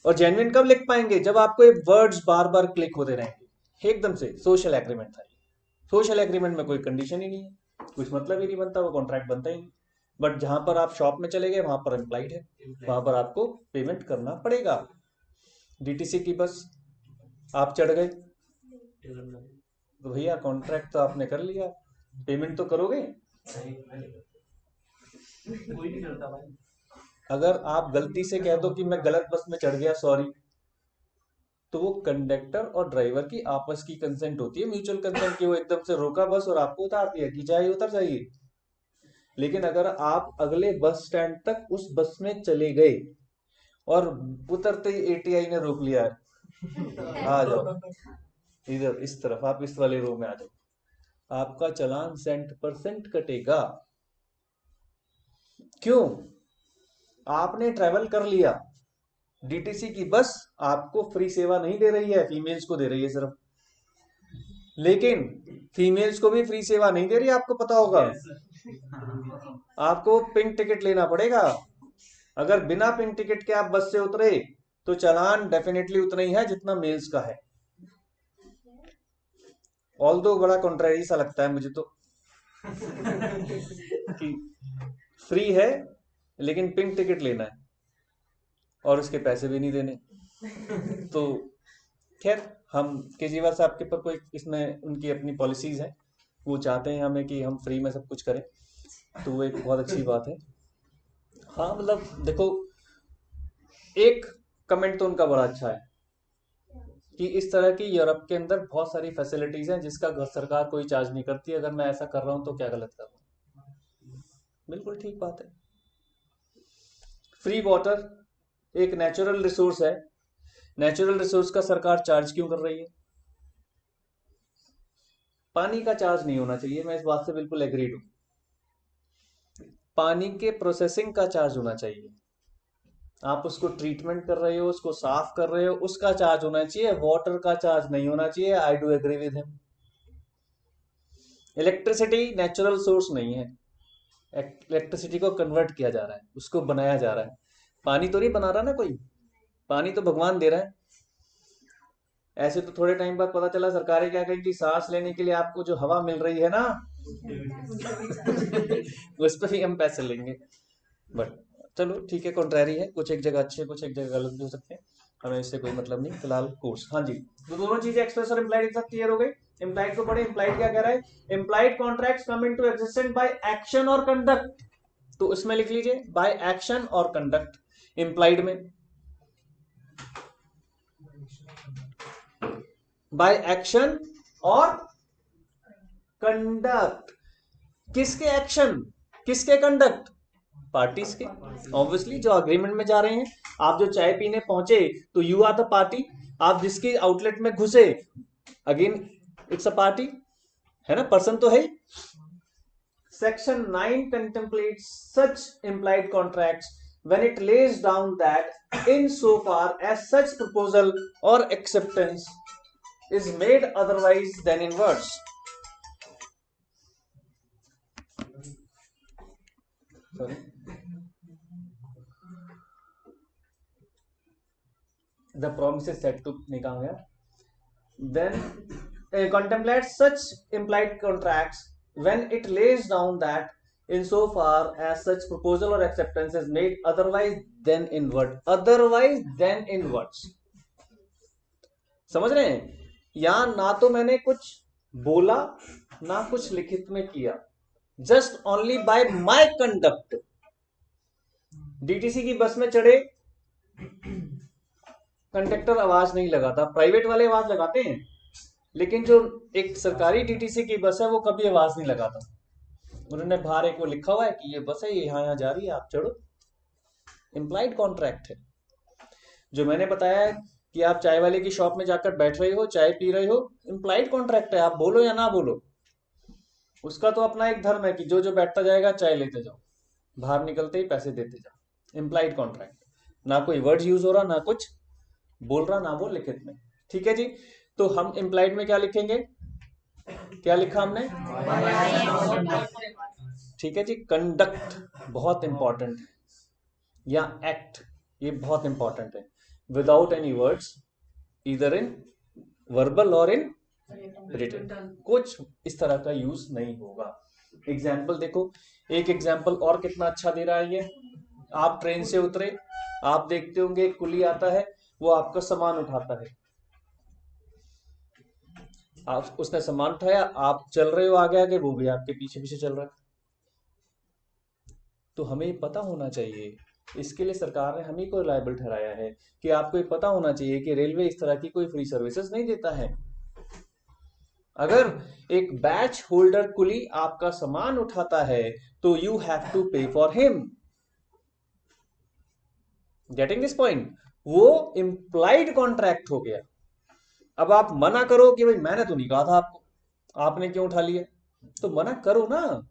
और जेन्युइन कब लिख पाएंगे? जब आपको ये वर्ड्स बार बार क्लिक होते रहेंगे एकदम से। सोशल एग्रीमेंट था, सोशल एग्रीमेंट में कोई कंडीशन ही नहीं है, कुछ मतलब ही नहीं बनता, वो कॉन्ट्रैक्ट बनता ही नहीं। बट जहां पर आप शॉप में चले गए, वहां पर एम्प्लॉइड है, वहां पर आपको पेमेंट करना पड़ेगा। डीटीसी की बस आप चढ़ गए तो भैया कॉन्ट्रैक्ट तो आपने कर लिया, पेमेंट तो करोगे। कोई नहीं करता भाई। अगर आप गलती से कह दो कि मैं गलत बस में चढ़ गया, सॉरी, तो वो कंडक्टर और ड्राइवर की आपस की कंसेंट होती है, म्यूचुअल कंसेंट की। वो एकदम से रोका बस और आपको उतार दिया कि जाइए उतर जाइए। लेकिन अगर आप अगले बस स्टैंड तक उस बस में चले गए और उतरते ही एटीआई ने रोक लिया, आ जाओ इधर इस तरफ, आप इस वाले रो में आ जाओ, आपका चालान 100% कटेगा। क्यों? आपने ट्रेवल कर लिया। डीटीसी की बस आपको फ्री सेवा नहीं दे रही है, फीमेल्स को दे रही है सिर्फ। लेकिन फीमेल्स को भी फ्री सेवा नहीं दे रही, आपको पता होगा। आपको पिंक टिकट लेना पड़ेगा। अगर बिना पिंक टिकट के आप बस से उतरे तो चालान डेफिनेटली उतना ही है जितना मेल्स का है। ऑल दो बड़ा कॉन्ट्रैरी सा लगता है मुझे तो कि फ्री है लेकिन पिंक टिकट लेना है और उसके पैसे भी नहीं देने। तो खैर, हम केजरीवाल साहब के ऊपर कोई इसमें उनकी अपनी पॉलिसीज है, वो चाहते हैं हमें कि हम फ्री में सब कुछ करें, तो वो एक बहुत अच्छी बात है। हाँ मतलब देखो, एक कमेंट तो उनका बड़ा अच्छा है कि इस तरह की यूरोप के अंदर बहुत सारी फैसिलिटीज हैं जिसका सरकार कोई चार्ज नहीं करती। अगर मैं ऐसा कर रहा हूं तो क्या गलत कर रहा हूं? बिल्कुल ठीक बात है। फ्री वाटर एक नेचुरल रिसोर्स है, नेचुरल रिसोर्स का सरकार चार्ज क्यों कर रही है? पानी का चार्ज नहीं होना चाहिए, मैं इस बात से बिल्कुल एग्रीड हूं। पानी के प्रोसेसिंग का चार्ज होना चाहिए। आप उसको ट्रीटमेंट कर रहे हो, उसको साफ कर रहे हो, उसका चार्ज होना चाहिए, वाटर का चार्ज नहीं होना चाहिए। I do agree with him. Electricity natural source नहीं है, इलेक्ट्रिसिटी को कन्वर्ट किया जा रहा है, उसको बनाया जा रहा है। पानी तो नहीं बना रहा ना कोई, पानी तो भगवान दे रहा है। ऐसे तो थोड़े टाइम बाद पता चला सरकारें क्या कहेंगी, सांस लेने के लिए आपको जो हवा मिल रही है ना उस पर भी हम पैसे लेंगे। बट चलो ठीक है, कॉन्ट्रैरी है, कुछ एक जगह अच्छे कुछ एक जगह गलत भी हो सकते हैं, हमें इससे कोई मतलब नहीं फिलहाल। कोर्स, हाँ जी, तो दोनों चीजें एक्सप्रेस और इम्प्लाइड एक साथ क्लियर हो गई। इम्प्लाइड को पढ़े, इम्प्लाइड क्या कह रहा है? Implied contracts come into existence by action और कंडक्ट। तो उसमें लिख लीजिए बाय एक्शन और कंडक्ट। इम्प्लाइड में बाय एक्शन और कंडक्ट। किसके एक्शन, किसके कंडक्ट? पार्टीज के। ऑब्वियसली जो अग्रीमेंट में जा रहे हैं, आप जो चाय पीने पहुंचे तो यू आर द पार्टी, आप जिसके आउटलेट में घुसे अगेन इट्स अ पार्टी, है ना, पर्सन तो है ही। Section 9 contemplates such implied contracts when it lays down that in so far as such proposal or acceptance is made otherwise than in words. Sorry. The promise is said to निकाल गया. Then contemplate such implied contracts when it lays down that in so far as such proposal or acceptance is made otherwise than in word. Otherwise than in words. समझ रहे हैं? यहां ना तो मैंने कुछ बोला ना कुछ लिखित में किया, just only by my conduct. DTC की बस में चढ़े, कंडक्टर आवाज नहीं लगाता. प्राइवेट वाले आवाज लगाते हैं, लेकिन जो एक सरकारी डीटीसी की बस है वो कभी आवाज नहीं लगाता. उन्होंने बाहर एक वो लिखा हुआ है कि ये बस है, ये यहाँ जा रही है, आप चढ़ो. इम्प्लाइड कॉन्ट्रैक्ट है. जो मैंने बताया है कि आप चाय वाले की शॉप में जाकर बैठ रहे हो, चाय पी रहे हो, इम्प्लाइड कॉन्ट्रैक्ट है. आप बोलो या ना बोलो, उसका तो अपना एक धर्म है कि जो जो बैठता जाएगा चाय लेते जाओ, बाहर निकलते ही पैसे देते जाओ. Implied contract. ना कोई वर्ड यूज हो रहा, ना कुछ बोल रहा, ना वो लिखित में. ठीक है जी. तो हम इम्प्लाइड में क्या लिखेंगे? क्या लिखा हमने? ठीक है जी. कंडक्ट बहुत इंपॉर्टेंट है, या एक्ट, ये बहुत इंपॉर्टेंट है. विदाउट एनी वर्ड्स, इधर इन वर्बल और इन रिटन, कुछ इस तरह का यूज नहीं होगा. एग्जाम्पल देखो, एक एग्जाम्पल और कितना अच्छा दे रहा है ये. आप ट्रेन से उतरे, आप देखते होंगे एक कुली आता है, वो आपका सामान उठाता है. आप उसने सामान उठाया, आप चल रहे हो आगे आगे, वो भी आपके पीछे पीछे चल रहा है. तो हमें पता होना चाहिए, इसके लिए सरकार ने हमें को लायबल ठहराया है कि आपको ये पता होना चाहिए कि रेलवे इस तरह की कोई फ्री सर्विसेज नहीं देता है. अगर एक बैच होल्डर कुली आपका सामान उठाता है तो you have to pay for him. Getting this point? वो इंप्लाइड कॉन्ट्रैक्ट हो गया. अब आप मना करो कि भाई मैंने तो नहीं कहा था आपको, आपने क्यों उठा लिया? तो मना करो ना,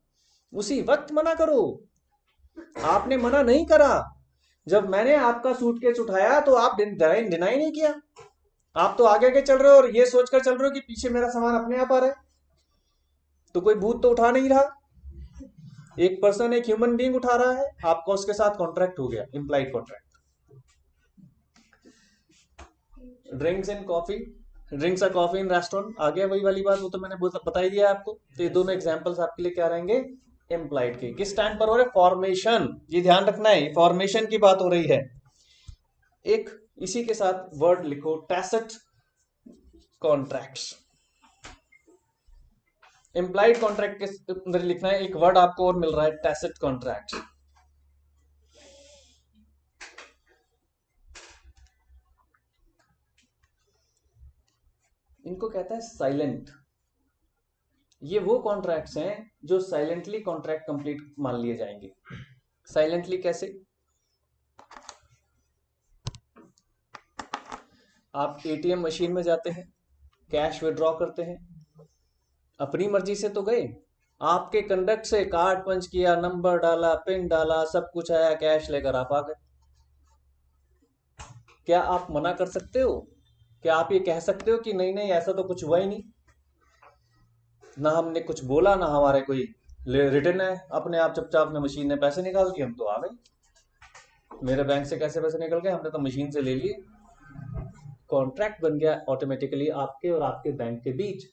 उसी वक्त मना करो. आपने मना नहीं करा. जब मैंने आपका सूटकेस उठाया तो आप डिनाई नहीं किया. आप तो आगे आगे चल रहे हो और ये सोचकर चल रहे हो कि पीछे मेरा सामान अपने आप आ रहा है. तो कोई भूत तो उठा नहीं रहा, एक पर्सन, एक ह्यूमन बीइंग उठा रहा है. आपका उसके साथ कॉन्ट्रैक्ट हो गया, implied contract. Drinks and coffee, drinks और कॉफी इन रेस्टोरेंट, आ गया वही वाली बात, वो तो मैंने बता ही दिया आपको. तो ये दोनों एग्जांपल्स आपके लिए क्या रहेंगे? एम्प्लाइड के. किस टाइम पर हो रहे? फॉर्मेशन. ये ध्यान रखना है, फॉर्मेशन की बात हो रही है. एक इसी के साथ वर्ड लिखो, टैसिट कॉन्ट्रैक्ट्स. एम्प्लाइड कॉन्ट्रैक्ट के अंदर लिखना है, एक वर्ड आपको और मिल रहा है, टैसिट कॉन्ट्रैक्ट. इनको कहता है साइलेंट. ये वो कॉन्ट्रैक्ट्स हैं जो साइलेंटली कॉन्ट्रैक्ट कंप्लीट मान लिए जाएंगे. साइलेंटली कैसे? आप एटीएम मशीन में जाते हैं, कैश विड्रॉ करते हैं, अपनी मर्जी से तो गए, आपके कंडक्ट से कार्ड पंच किया, नंबर डाला, पिन डाला, सब कुछ आया, कैश लेकर आप आ गए. क्या आप मना कर सकते हो? क्या आप ये कह सकते हो कि नहीं नहीं ऐसा तो कुछ हुआ ही नहीं, ना हमने कुछ बोला, ना हमारे कोई रिटर्न है, अपने आप चुपचाप ने मशीन ने पैसे निकाल के हम तो आ गए. मेरे बैंक से कैसे पैसे निकल गए? हमने तो मशीन से ले लिए. कॉन्ट्रैक्ट बन गया ऑटोमेटिकली आपके और आपके बैंक के बीच,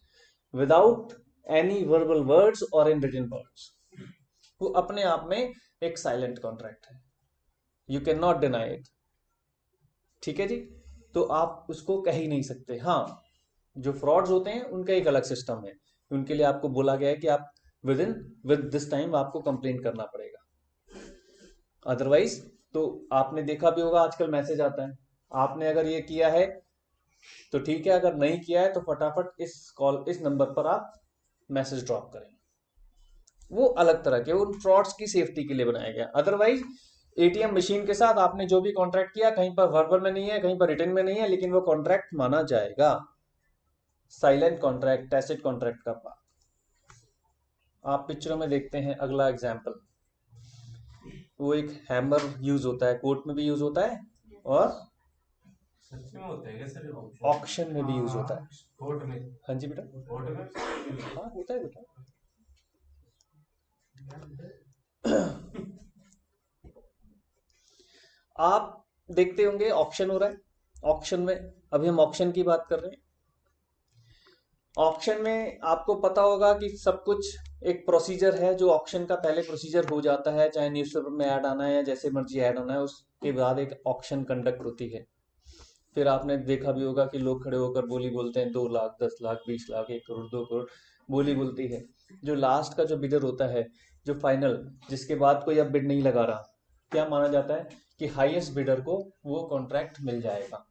विदाउट एनी वर्बल वर्ड्स और इन रिटन वर्ड्स. वो अपने आप में एक साइलेंट कॉन्ट्रैक्ट है. You can not deny it. ठीक है जी. तो आप उसको कह ही नहीं सकते. हाँ, जो फ्रॉड्स होते हैं उनका एक अलग सिस्टम है, उनके लिए आपको बोला गया है कि आप विद दिस टाइम आपको कंप्लेंट करना पड़ेगा. अदरवाइज तो आपने देखा भी होगा, आजकल मैसेज आता है, आपने अगर ये किया है तो ठीक है, अगर नहीं किया है तो फटाफट इस नंबर पर आप मैसेज ड्रॉप करें. वो अलग तरह के, उन फ्रॉड्स की सेफ्टी के लिए बनाया गया. अदरवाइज एटीएम मशीन के साथ आपने जो भी कॉन्ट्रैक्ट किया, कहीं पर वर्बल में नहीं है, कहीं पर रिटन में नहीं है, लेकिन वो कॉन्ट्रैक्ट माना जाएगा. साइलेंट कॉन्ट्रैक्ट, टैसिट कॉन्ट्रैक्ट का पार्ट आप पिक्चरों में देखते हैं. अगला एग्जाम्पल, वो एक हैमर यूज होता है, कोर्ट में भी यूज होता है और सच में होता है क्या सर? ऑक्शन में भी यूज होता है। कोर्ट में? हाँ जी बेटा, कोर्ट में? हाँ होता है बेटा। आप देखते होंगे ऑक्शन हो रहा है, ऑक्शन में अभी हम ऑक्शन की बात कर रहे हैं। ऑक्शन में आपको पता होगा कि सब कुछ एक प्रोसीजर है, जो ऑक्शन का पहले प्रोसीजर हो जाता है, चाहे न्यूज़पेपर में ऐड आना है या जैसे मर्जी ऐड आना है, उसके बाद एक ऑक्शन कंडक्ट होती है। फिर आपने देखा भी होगा कि लोग खड़े होकर बोली बोलते हैं, 2 लाख 10 लाख 20 लाख 1 करोड़ 2 करोड़ बोली बोलती है। जो लास्ट का जो बिडर होता है, जो फाइनल, जिसके बाद कोई अब बिड नहीं लगा रहा, क्या माना जाता है कि हाईएस्ट बिडर को वो कॉन्ट्रैक्ट मिल जाएगा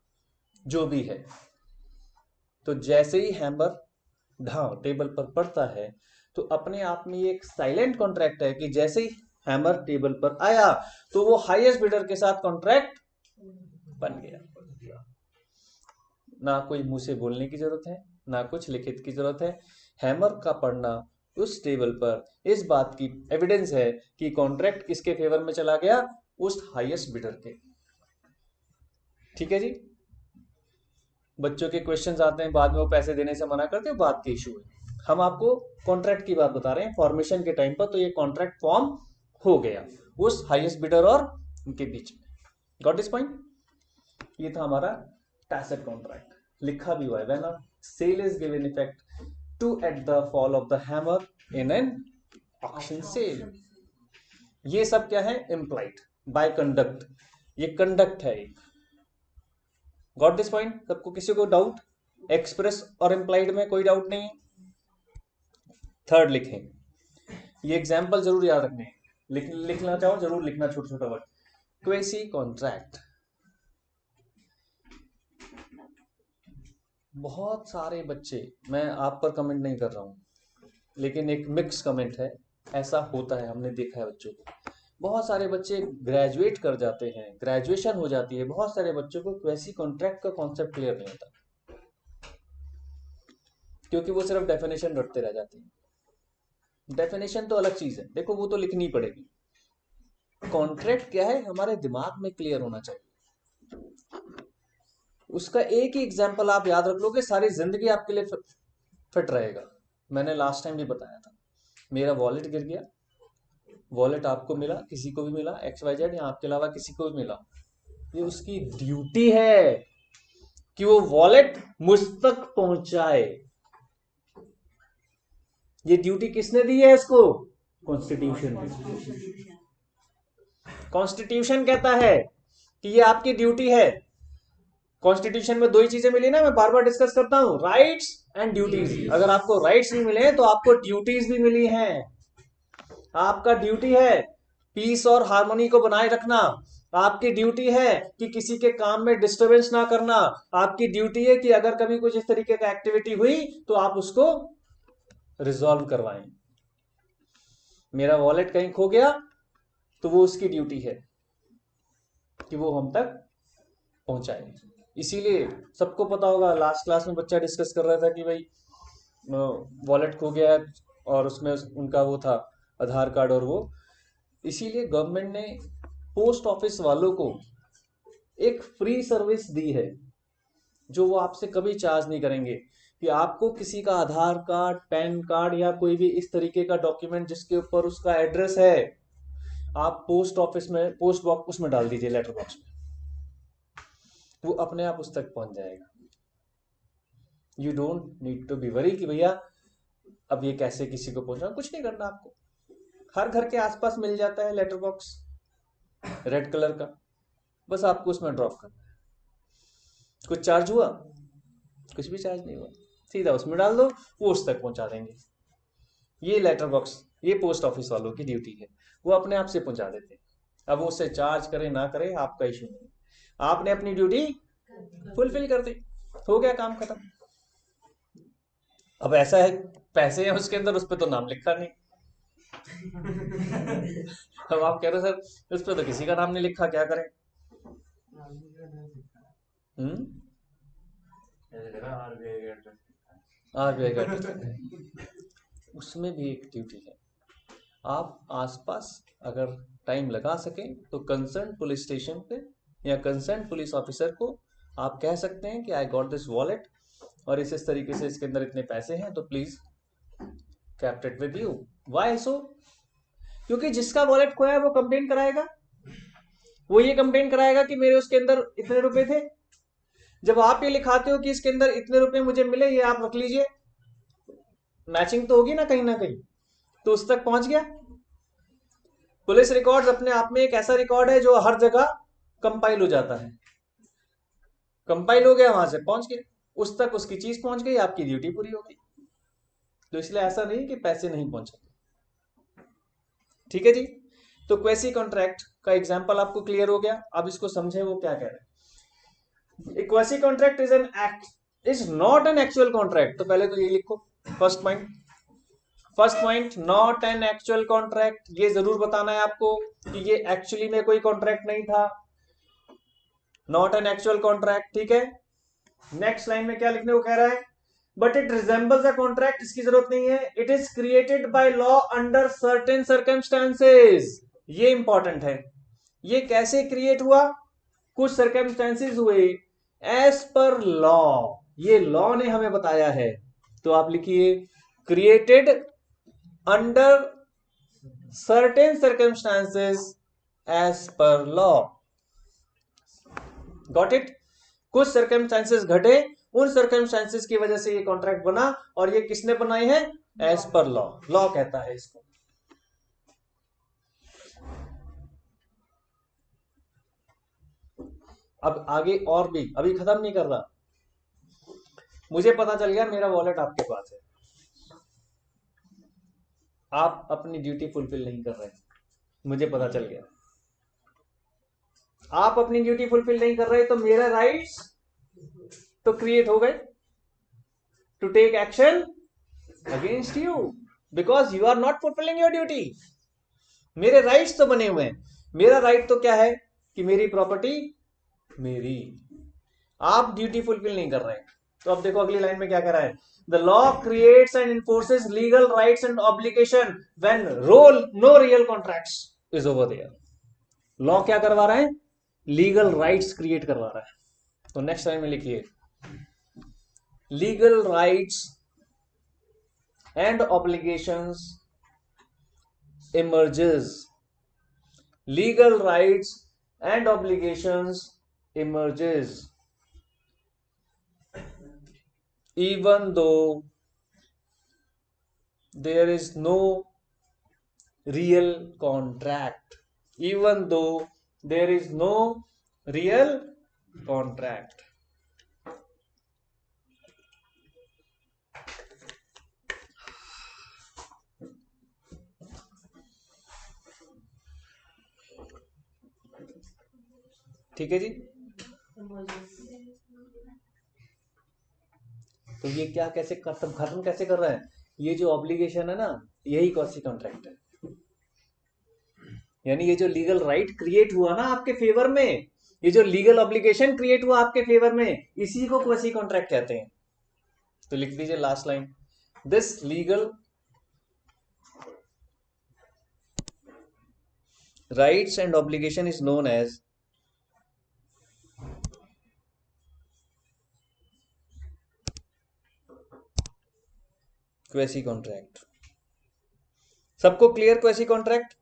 जो भी है। तो जैसे ही हैमर ढाव टेबल पर पड़ता है तो अपने आप में ये एक साइलेंट कॉन्ट्रैक्ट है कि जैसे ही हैमर टेबल पर आया तो वो हाईएस्ट बिडर के साथ कॉन्ट्रैक्ट बन गया। ना कोई मुंह से बोलने की जरूरत है, ना कुछ लिखित की जरूरत है। हैमर का पड़ना उस टेबल पर इस बात की एविडेंस है कि कॉन्ट्रैक्ट किसके फेवर में चला गया, उस हाईएस्ट बिडर के। ठीक है जी। बच्चों के क्वेश्चंस आते हैं, बाद में वो पैसे देने से मना करते हैं, बात के इशू है। हम आपको कॉन्ट्रैक्ट की बात बता रहे हैं फॉर्मेशन के टाइम पर, तो ये कॉन्ट्रैक्ट फॉर्म हो गया उस हाईएस्ट बिडर और उनके बीच में। Got this point? ये था हमारा टैसिट कॉन्ट्रैक्ट, लिखा भी हुआ है, when a sale is given effect to at the fall of the hammer in an auction sale. ये सब क्या है? इम्प्लाइड बाय कंडक्ट, ये कंडक्ट है एक। Got this point? सबको, किसी को डाउट? एक्सप्रेस और इम्प्लाइड में कोई डाउट नहीं है? थर्ड लिखें, ये एग्जाम्पल जरूर याद रखने हैं, लिखना चाहो जरूर लिखना, छोटा छोटा वर्ड। क्वेसी कॉन्ट्रैक्ट, बहुत सारे बच्चे, मैं आप पर कमेंट नहीं कर रहा हूं, लेकिन एक मिक्स कमेंट है, ऐसा होता है, हमने देखा है बच्चों को। बहुत सारे बच्चे ग्रेजुएट कर जाते हैं, ग्रेजुएशन हो जाती है, बहुत सारे बच्चों को क्वेसी कॉन्ट्रैक्ट का कॉन्सेप्ट क्लियर नहीं होता, क्योंकि वो सिर्फ डेफिनेशन रटते रह जाते हैं। डेफिनेशन तो अलग चीज है, देखो वो तो लिखनी पड़ेगी। कॉन्ट्रैक्ट क्या है, हमारे दिमाग में क्लियर होना चाहिए। उसका एक ही एग्जाम्पल आप याद रख लोगे, सारी जिंदगी आपके लिए फिट रहेगा। मैंने लास्ट टाइम भी बताया था, मेरा वॉलेट गिर गया, वॉलेट आपको मिला, किसी को भी मिला, XYZ, या आपके अलावा किसी को भी मिला, ये उसकी ड्यूटी है कि वो वॉलेट मुझ तक पहुंचाए। ये ड्यूटी किसने दी है इसको? कॉन्स्टिट्यूशन ने। कॉन्स्टिट्यूशन कहता है कि ये आपकी ड्यूटी है। कॉन्स्टिट्यूशन में 2 ही चीजें मिली ना, मैं बार बार डिस्कस करता हूं, राइट्स एंड ड्यूटीज। अगर आपको राइट्स भी मिले तो आपको ड्यूटीज भी मिली हैं। आपका ड्यूटी है पीस और हार्मनी को बनाए रखना, आपकी ड्यूटी है कि किसी के काम में डिस्टरबेंस ना करना, आपकी ड्यूटी है कि अगर कभी कुछ इस तरीके का एक्टिविटी हुई तो आप उसको रिजॉल्व करवाएं। मेरा वॉलेट कहीं खो गया तो वो उसकी ड्यूटी है कि वो हम तक पहुंचाए। इसीलिए सबको पता होगा, लास्ट क्लास में बच्चा डिस्कस कर रहा था कि भाई वॉलेट खो गया है और उसमें उनका वो था आधार कार्ड और वो, इसीलिए गवर्नमेंट ने पोस्ट ऑफिस वालों को एक फ्री सर्विस दी है, जो वो आपसे कभी चार्ज नहीं करेंगे, कि आपको किसी का आधार कार्ड, पैन कार्ड या कोई भी इस तरीके का डॉक्यूमेंट जिसके ऊपर उसका एड्रेस है, आप पोस्ट ऑफिस में, पोस्ट बॉक्स में डाल दीजिए, लेटर बॉक्स में, वो अपने आप उस तक पहुंच जाएगा। You don't need to be worry कि भैया अब ये कैसे किसी को पहुंचाना, कुछ नहीं करना आपको, हर घर के आसपास मिल जाता है लेटर बॉक्स रेड कलर का, बस आपको उसमें ड्रॉप करना है। कुछ चार्ज हुआ? कुछ भी चार्ज नहीं हुआ, सीधा उसमें डाल दो, वो उस तक पहुंचा देंगे। ये लेटर बॉक्स, ये पोस्ट ऑफिस वालों की ड्यूटी है, वो अपने आप से पहुंचा देते हैं। अब वो उससे चार्ज करे ना करे आपका इशू नहीं, आपने अपनी ड्यूटी फुलफिल कर दी, हो गया काम खत्म। अब ऐसा है पैसे हैं उसके अंदर, उस पर तो नाम लिखा नहीं। अब आप कह रहे सर उस पर तो किसी का नाम नहीं लिखा, क्या करें? RBI का, उसमें भी एक ड्यूटी है, आप आसपास अगर टाइम लगा सकें तो कंसर्न पुलिस स्टेशन पे या कंसर्न पुलिस ऑफिसर को आप कह सकते हैं कि आई गॉट दिस वॉलेट और इस तरीके से इसके अंदर इतने पैसे हैं, तो please kept it with you. Why so? क्योंकि जिसका वॉलेट खोया है वो कंप्लेन कराएगा, वो ये कंप्लेन कराएगा कि मेरे उसके अंदर इतने रुपए थे। जब आप ये लिखाते हो कि इसके अंदर इतने रुपए मुझे मिले, ये आप रख लीजिए, मैचिंग तो होगी ना कहीं, तो उस तक पहुंच गया। पुलिस रिकॉर्ड्स अपने आप में एक ऐसा रिकॉर्ड है जो हर जगह कंपाइल हो जाता है, कंपाइल हो गया, वहां से पहुंच गया, उस तक उसकी चीज पहुंच गई, आपकी ड्यूटी पूरी हो गई। तो इसलिए ऐसा नहीं कि पैसे नहीं पहुंचे। ठीक है जी। तो क्वेसी कॉन्ट्रैक्ट का एग्जांपल आपको क्लियर हो गया। अब इसको समझे वो क्या कह रहे हैं। Quasi contract is not an actual contract. तो पहले तो ये लिखो first point, not an actual contract. ये जरूर बताना है आपको कि ये एक्चुअली में कोई कॉन्ट्रैक्ट नहीं था, नॉट एन एक्चुअल कॉन्ट्रैक्ट। ठीक है। नेक्स्ट लाइन में क्या लिखने को कह रहा है, but it resembles a contract. इसकी जरूरत नहीं है। It is created by law under certain circumstances. ये इंपॉर्टेंट है। ये कैसे क्रिएट हुआ, कुछ सर्कमस्टांसेस हुए एज पर लॉ, ये लॉ ने हमें बताया है। तो आप लिखिए created under certain circumstances as per law. Got it. कुछ सर्कमस्टांसेस घटे, उन सर्कमस्टांसेस की वजह से ये कॉन्ट्रैक्ट बना, और ये किसने बनाए हैं, एज पर लॉ। लॉ कहता है इसको। अब आगे और भी, अभी खत्म नहीं कर रहा। मुझे पता चल गया मेरा वॉलेट आपके पास है, आप अपनी ड्यूटी फुलफिल नहीं कर रहे, मुझे पता चल गया आप अपनी ड्यूटी फुलफिल नहीं कर रहे, तो मेरा राइट्स तो क्रिएट हो गए to take action against you because you are not fulfilling your duty. मेरे राइट्स तो बने हुए हैं। मेरा राइट तो क्या है कि मेरी प्रॉपर्टी मेरी, आप ड्यूटी फुलफिल नहीं कर रहे हैं। तो अब देखो अगली लाइन में क्या कह रहा है, the law creates and enforces legal rights and obligation when no real contracts is over there. Law क्या करवा रहा है, लीगल राइट्स क्रिएट करवा रहा है। तो नेक्स्ट लाइन में लिखिए legal rights and obligations emerges. Legal rights and obligations emerges even though there is no real contract. Even though there is no real contract. ठीक है जी। तो ये क्या कैसे खत्म कैसे कर रहा है, ये जो ऑब्लिगेशन है ना, यही क्वेसी कॉन्ट्रैक्ट है। यानी ये जो लीगल राइट क्रिएट हुआ ना आपके फेवर में, ये जो लीगल ऑब्लिगेशन क्रिएट हुआ आपके फेवर में, इसी को क्वेसी कॉन्ट्रैक्ट कहते हैं। तो लिख दीजिए last line, this legal rights and obligation is known as quasi contract. सबको clear quasi contract?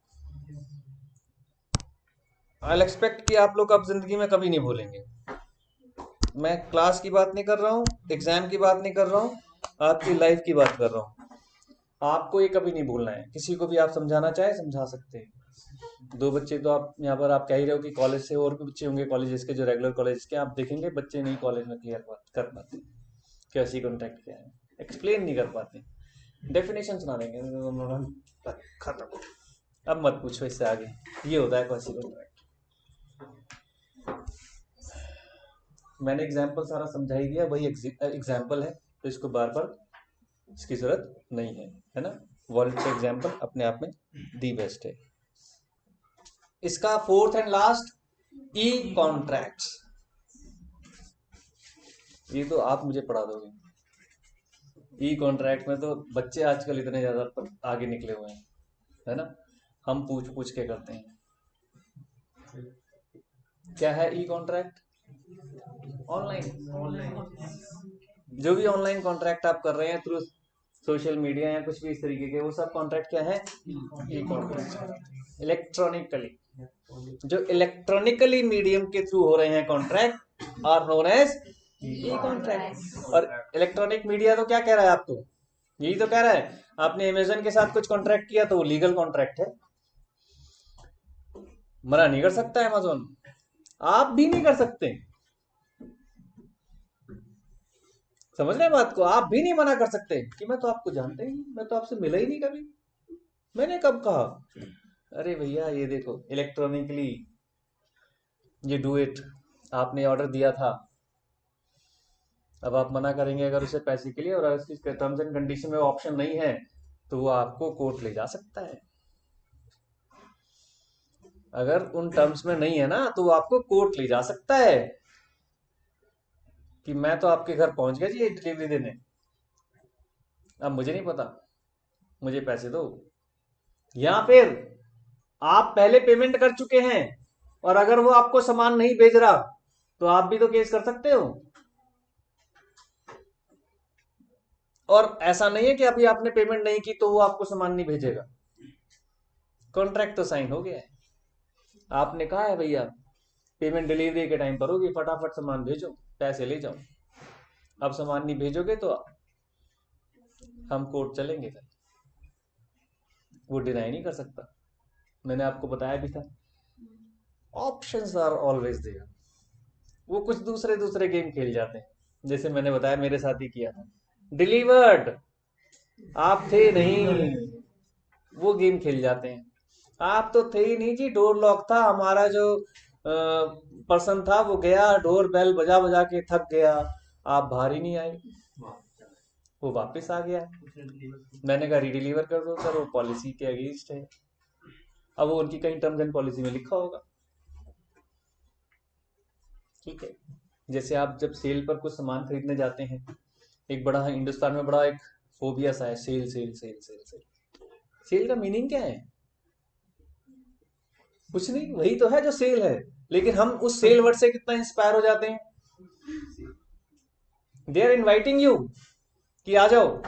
I expect कि आप लोग अब जिंदगी में कभी नहीं भूलेंगे। मैं क्लास की बात नहीं कर रहा हूँ, एग्जाम की बात नहीं कर रहा हूँ, आपकी लाइफ की बात कर रहा हूँ। आपको ये कभी नहीं भूलना है। किसी को भी आप समझाना चाहे समझा सकते हैं। 2 बच्चे तो आप यहाँ पर आप कह ही रहे हो कि कॉलेज से और भी बच्चे होंगे, कॉलेजेस के जो रेगुलर कॉलेज के, आप देखेंगे बच्चे नहीं कॉलेज में क्लियर कर पाते क्वेसी कॉन्ट्रैक्ट क्या है, एक्सप्लेन नहीं कर पाते, डेफिनेशन सुना देंगे खत्म। अब मत पूछो इससे आगे, ये होता है क्वेसी कॉन्ट्रैक्ट। मैंने एग्जाम्पल सारा समझा ही दिया, वही एग्जाम्पल है, तो इसको बार बार इसकी जरूरत नहीं है ना। वॉलेट का एग्जाम्पल अपने आप में दी बेस्ट है। इसका fourth and last, E contracts. ये तो आप मुझे पढ़ा दोगे। ई कॉन्ट्रैक्ट में तो बच्चे आजकल इतने ज्यादा आगे निकले हुए हैं। है ना, हम पूछ पूछ के करते हैं। क्या है ई कॉन्ट्रैक्ट? ऑनलाइन, जो भी ऑनलाइन कॉन्ट्रैक्ट आप कर रहे हैं थ्रू सोशल मीडिया या कुछ भी इस तरीके के, वो सब कॉन्ट्रैक्ट क्या है? E contract. इलेक्ट्रॉनिकली, जो इलेक्ट्रॉनिकली मीडियम के थ्रू हो रहे हैं contract are known as e contract. और इलेक्ट्रॉनिक मीडिया तो क्या कह रहा है आपको? यही तो कह रहा है, आपने अमेजन के साथ कुछ कॉन्ट्रैक्ट किया तो वो लीगल कॉन्ट्रैक्ट है, मना नहीं कर सकता अमेजोन, आप भी नहीं कर सकते। समझ रहे हैं बात को? आप भी नहीं मना कर सकते कि मैं तो आपको जानता ही नहीं, मैं तो आपसे मिला ही नहीं कभी, मैंने कब कहा? अरे भैया ये देखो इलेक्ट्रॉनिकली ये डू इट, आपने ऑर्डर दिया था, अब आप मना करेंगे अगर उसे पैसे के लिए, और अगर उसकी टर्म्स एंड कंडीशन में ऑप्शन नहीं है तो वो आपको कोर्ट ले जा सकता है। अगर उन टर्म्स में नहीं है ना तो वो आपको कोर्ट ले जा सकता है कि मैं तो आपके घर पहुंच गया जी ये डिलीवरी देने, अब मुझे नहीं पता, मुझे पैसे दो। या फिर आप पहले पेमेंट कर चुके हैं और अगर वो आपको सामान नहीं भेज रहा तो आप भी तो केस कर सकते हो। और ऐसा नहीं है कि अभी आपने पेमेंट नहीं की तो वो आपको सामान नहीं भेजेगा, कॉन्ट्रैक्ट तो साइन हो गया है, आपने कहा है भैया पेमेंट डिलीवरी के टाइम पर होगी, फटाफट सामान भेजो, पैसे ले जाओ। अब सामान नहीं भेजोगे तो हम कोर्ट चलेंगे, फिर वो डिनाई नहीं कर सकता। मैंने आपको बताया भी था, ऑप्शंस आर ऑलवेज देयर। वो कुछ दूसरे दूसरे गेम खेल जाते हैं, जैसे मैंने बताया मेरे साथ ही किया था, डिलीवर्ड, आप थे नहीं, वो गेम खेल जाते हैं। आप तो थे ही नहीं जी, डोर लॉक था, हमारा जो पर्सन था वो गया डोर बेल बजा बजा के थक गया, आप बाहर ही नहीं आए, वो वापस आ गया। मैंने कहा रीडिलीवर कर दो सर, वो पॉलिसी के अगेंस्ट है। अब वो उनकी कहीं टर्म्स एंड पॉलिसी में लिखा होगा, ठीक है। जैसे आप जब सेल पर कुछ सामान खरीदने जाते हैं, एक बड़ा हिंदुस्तान में बड़ा एक फोबिया सा है, sale sale sale sale sale. Sale का मीनिंग क्या है? कुछ नहीं, वही तो है जो सेल है, लेकिन हम उस सेल वर्ड से कितना इंस्पायर हो जाते हैं। दे आर इन्वाइटिंग यू कि आ जाओ,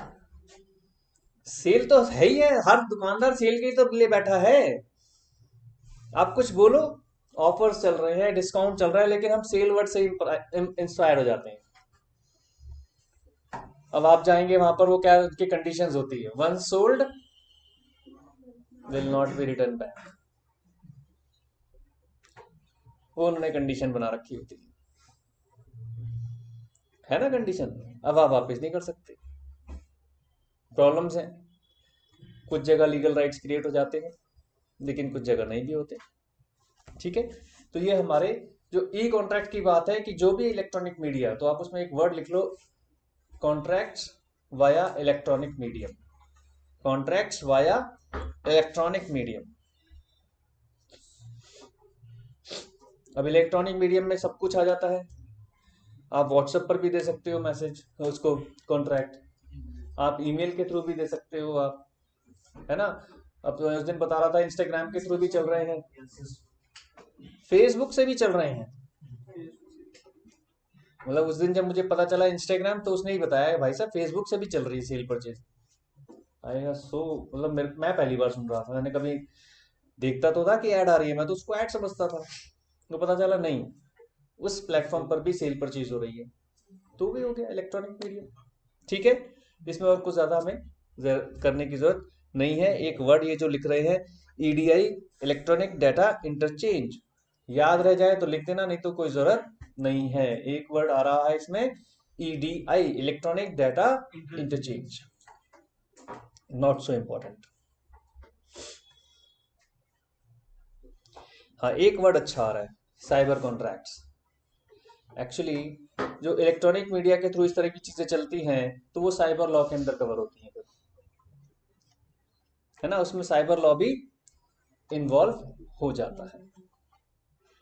सेल तो है ही है, हर दुकानदार सेल के ही तो लिए बैठा है। आप कुछ बोलो, ऑफर्स चल रहे हैं, डिस्काउंट चल रहा है, लेकिन हम सेल वर्ड से इंस्पायर हो जाते हैं। अब आप जाएंगे वहां पर, वो क्या उनकी कंडीशंस होती है, once sold will not be return back, वो उन्होंने कंडीशन बना रखी होती है ना कंडीशन। अब आप वापस नहीं कर सकते, प्रॉब्लम्स हैं। कुछ जगह लीगल राइट्स क्रिएट हो जाते हैं, लेकिन कुछ जगह नहीं भी होते, ठीक है। तो ये हमारे जो ई कॉन्ट्रैक्ट की बात है कि जो भी इलेक्ट्रॉनिक मीडिया, तो आप उसमें एक वर्ड लिख लो, contracts via electronic medium, contracts via electronic medium. अब इलेक्ट्रॉनिक मीडियम में सब कुछ आ जाता है, आप व्हाट्सएप पर भी दे सकते हो मैसेज उसको कॉन्ट्रैक्ट, आप ईमेल के थ्रू भी दे सकते हो आप, है ना। अब तो उस दिन बता रहा था इंस्टाग्राम के थ्रू भी चल रहे हैं, फेसबुक से भी चल रहे हैं। मतलब उस दिन जब मुझे पता चला इंस्टाग्राम, तो उसने ही बताया भाई साहब फेसबुक से भी चल रही है सेल परचेज। आएगा सो मतलब मैं पहली बार सुन रहा था, मैंने कभी देखता तो था कि ऐड आ रही है, मैं तो उसको ऐड समझता था, तो पता चला नहीं, उस प्लेटफॉर्म पर भी सेल परचेज हो रही है, तो भी हो गया इलेक्ट्रॉनिक मीडियम, ठीक है। इसमें और कुछ ज्यादा हमें करने की जरूरत नहीं है। एक वर्ड ये जो लिख रहे हैं ईडीआई, इलेक्ट्रॉनिक डाटा इंटरचेंज, याद रह जाए तो लिख देना, नहीं तो कोई जरूरत नहीं है। एक वर्ड आ रहा है इसमें EDI, electronic data interchange, not so important. हाँ, एक वर्ड अच्छा आ रहा है, साइबर कॉन्ट्रैक्ट्स। एक्चुअली जो इलेक्ट्रॉनिक मीडिया के थ्रू इस तरह की चीजें चलती हैं, तो वो साइबर लॉ के अंदर कवर होती हैं, है ना, उसमें साइबर लॉ भी इन्वॉल्व हो जाता है।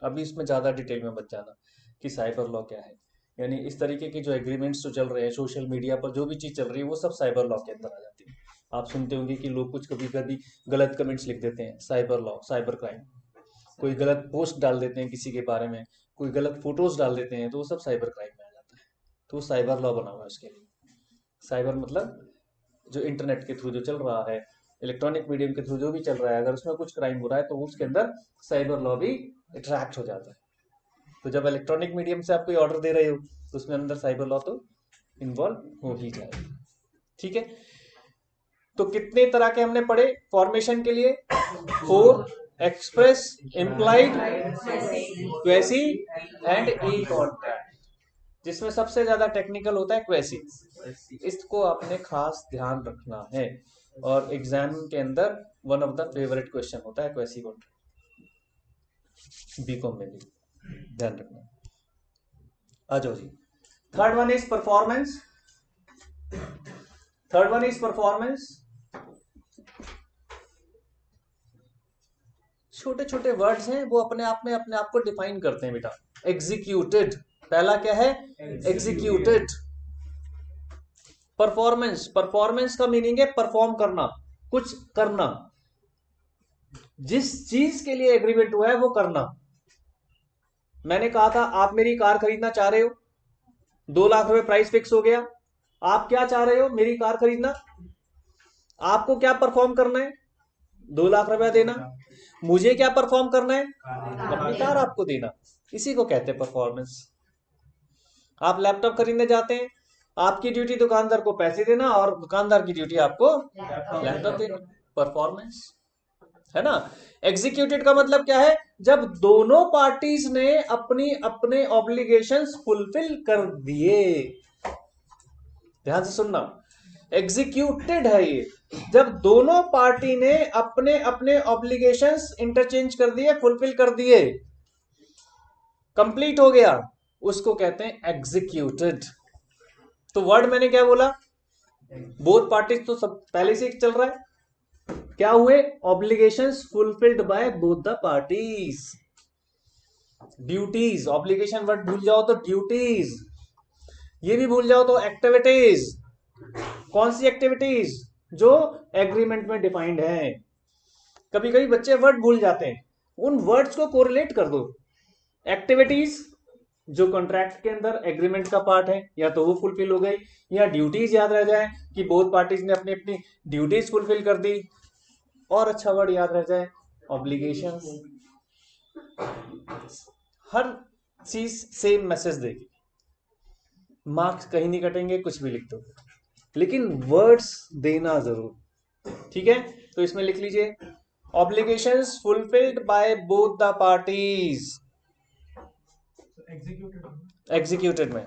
अभी इसमें ज्यादा डिटेल में मत जाना कि साइबर लॉ क्या है, यानी इस तरीके के जो एग्रीमेंट्स जो चल रहे हैं सोशल मीडिया पर, जो भी चीज चल रही है वो सब साइबर लॉ के अंदर आ जाती है। आप सुनते होंगे कि लोग कुछ कभी कभी गलत कमेंट्स लिख देते हैं, साइबर लॉ, साइबर क्राइम, कोई गलत पोस्ट डाल देते हैं किसी के बारे में, कोई गलत फोटोज डाल देते हैं, तो वो सब साइबर क्राइम में आ जाता है। तो साइबर लॉ बना हुआ है उसके लिए। साइबर मतलब जो इंटरनेट के थ्रू जो चल रहा है, इलेक्ट्रॉनिक मीडियम के थ्रू जो भी चल रहा है, अगर उसमें कुछ क्राइम हो रहा है तो उसके अंदर साइबर लॉ भी अट्रैक्ट हो जाता है। तो जब इलेक्ट्रॉनिक मीडियम से आप कोई ऑर्डर दे रहे हो तो उसमें अंदर साइबर लॉ तो इन्वॉल्व हो ही जाएगा। ठीक है, तो कितने तरह के हमने पढ़े फॉर्मेशन के लिए? 4, express, implied, quasi and E contract, जिसमें सबसे ज्यादा टेक्निकल होता है क्वेसी। इसको आपने खास ध्यान रखना है, और एग्जाम के अंदर one of the favourite question होता है क्वेसी कॉन्ट्रैक्ट, बीकॉम में भी ध्यान रखना। आ जाओ जी, third one is performance. Third one is performance. छोटे छोटे वर्ड्स हैं, वो अपने आप में अपने आप को डिफाइन करते हैं बेटा। एग्जीक्यूटेड, पहला क्या है? एग्जीक्यूटेड। परफॉर्मेंस, परफॉर्मेंस का मीनिंग है परफॉर्म करना, कुछ करना, जिस चीज के लिए एग्रीमेंट हुआ है वो करना। मैंने कहा था आप मेरी कार खरीदना चाह रहे हो, 2 लाख रुपए प्राइस फिक्स हो गया, आप क्या चाह रहे हो? मेरी कार खरीदना। आपको क्या परफॉर्म करना है? 2 लाख रुपया देना। मुझे क्या परफॉर्म करना है? अपनी कार आपको देना। इसी को कहते हैं परफॉर्मेंस। आप लैपटॉप खरीदने जाते हैं, आपकी ड्यूटी दुकानदार को पैसे देना और दुकानदार की ड्यूटी आपको लैपटॉप देना। परफॉर्मेंस है ना। एग्जीक्यूटेड का मतलब क्या है? जब दोनों पार्टीज ने अपनी अपने ऑब्लिगेशंस फुलफिल कर दिए। ध्यान से सुनना, एग्जीक्यूटेड है ये जब दोनों पार्टी ने अपने अपने ऑब्लिगेशंस इंटरचेंज कर दिए, फुलफिल कर दिए, कंप्लीट हो गया, उसको कहते हैं एग्जीक्यूटेड। तो वर्ड मैंने क्या बोला? बोथ पार्टीज तो सब पहले से चल रहा है। क्या हुए? Obligations fulfilled by both the parties. Duties, obligation word भूल जाओ तो ड्यूटीज, ये भी भूल जाओ तो एक्टिविटीज। कौन सी एक्टिविटीज? जो एग्रीमेंट में डिफाइंड है। कभी कभी बच्चे वर्ड भूल जाते हैं, उन वर्ड्स को कोरिलेट कर दो। एक्टिविटीज जो कॉन्ट्रैक्ट के अंदर एग्रीमेंट का पार्ट है, या तो वो फुलफिल हो गई, या ड्यूटीज याद रह जाए कि बोथ पार्टीज ने अपनी अपनी ड्यूटीज फुलफिल कर दी, और अच्छा वर्ड याद रह जाए ऑब्लिगेशंस। हर चीज सेम मैसेज देगी, मार्क्स कहीं नहीं कटेंगे, कुछ भी लिख दो, लेकिन वर्ड्स देना जरूर। ठीक है, तो इसमें लिख लीजिए obligations fulfilled by both the parties. Executed में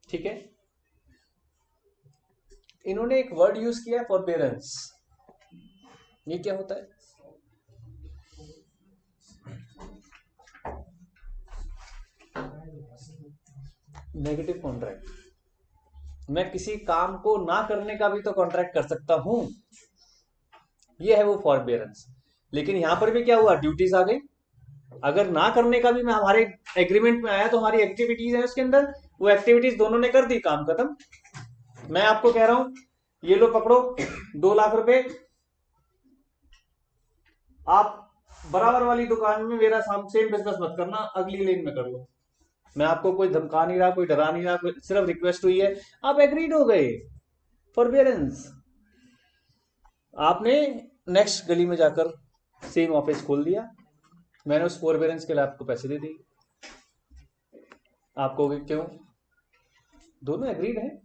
ठीक है। इन्होंने एक वर्ड यूज किया फॉरबेरेंस। ये क्या होता है? Negative contract. मैं किसी काम को ना करने का भी तो कॉन्ट्रैक्ट कर सकता हूं, ये है वो फॉरबेरेंस। लेकिन यहां पर भी क्या हुआ? ड्यूटीज आ गई। अगर ना करने का भी मैं हमारे एग्रीमेंट में आया तो हमारी एक्टिविटीज है उसके अंदर, वो एक्टिविटीज दोनों ने कर दी, काम खत्म। मैं आपको कह रहा हूं ये लो पकड़ो 2 लाख रुपए, आप बराबर वाली दुकान में मेरा सेम बिजनेस मत करना, अगली लेन में कर लो। मैं आपको कोई धमका नहीं रहा, कोई डरा नहीं रहा, कोई सिर्फ रिक्वेस्ट हुई है, आप एग्रीड हो गए। फॉरबेरेंस। आपने नेक्स्ट गली में जाकर सेम ऑफिस खोल दिया, मैंने उस फॉरबेरेंस के लिए आपको पैसे दे दिए। आप कहोगे क्यों? दोनों एग्रीड हैं।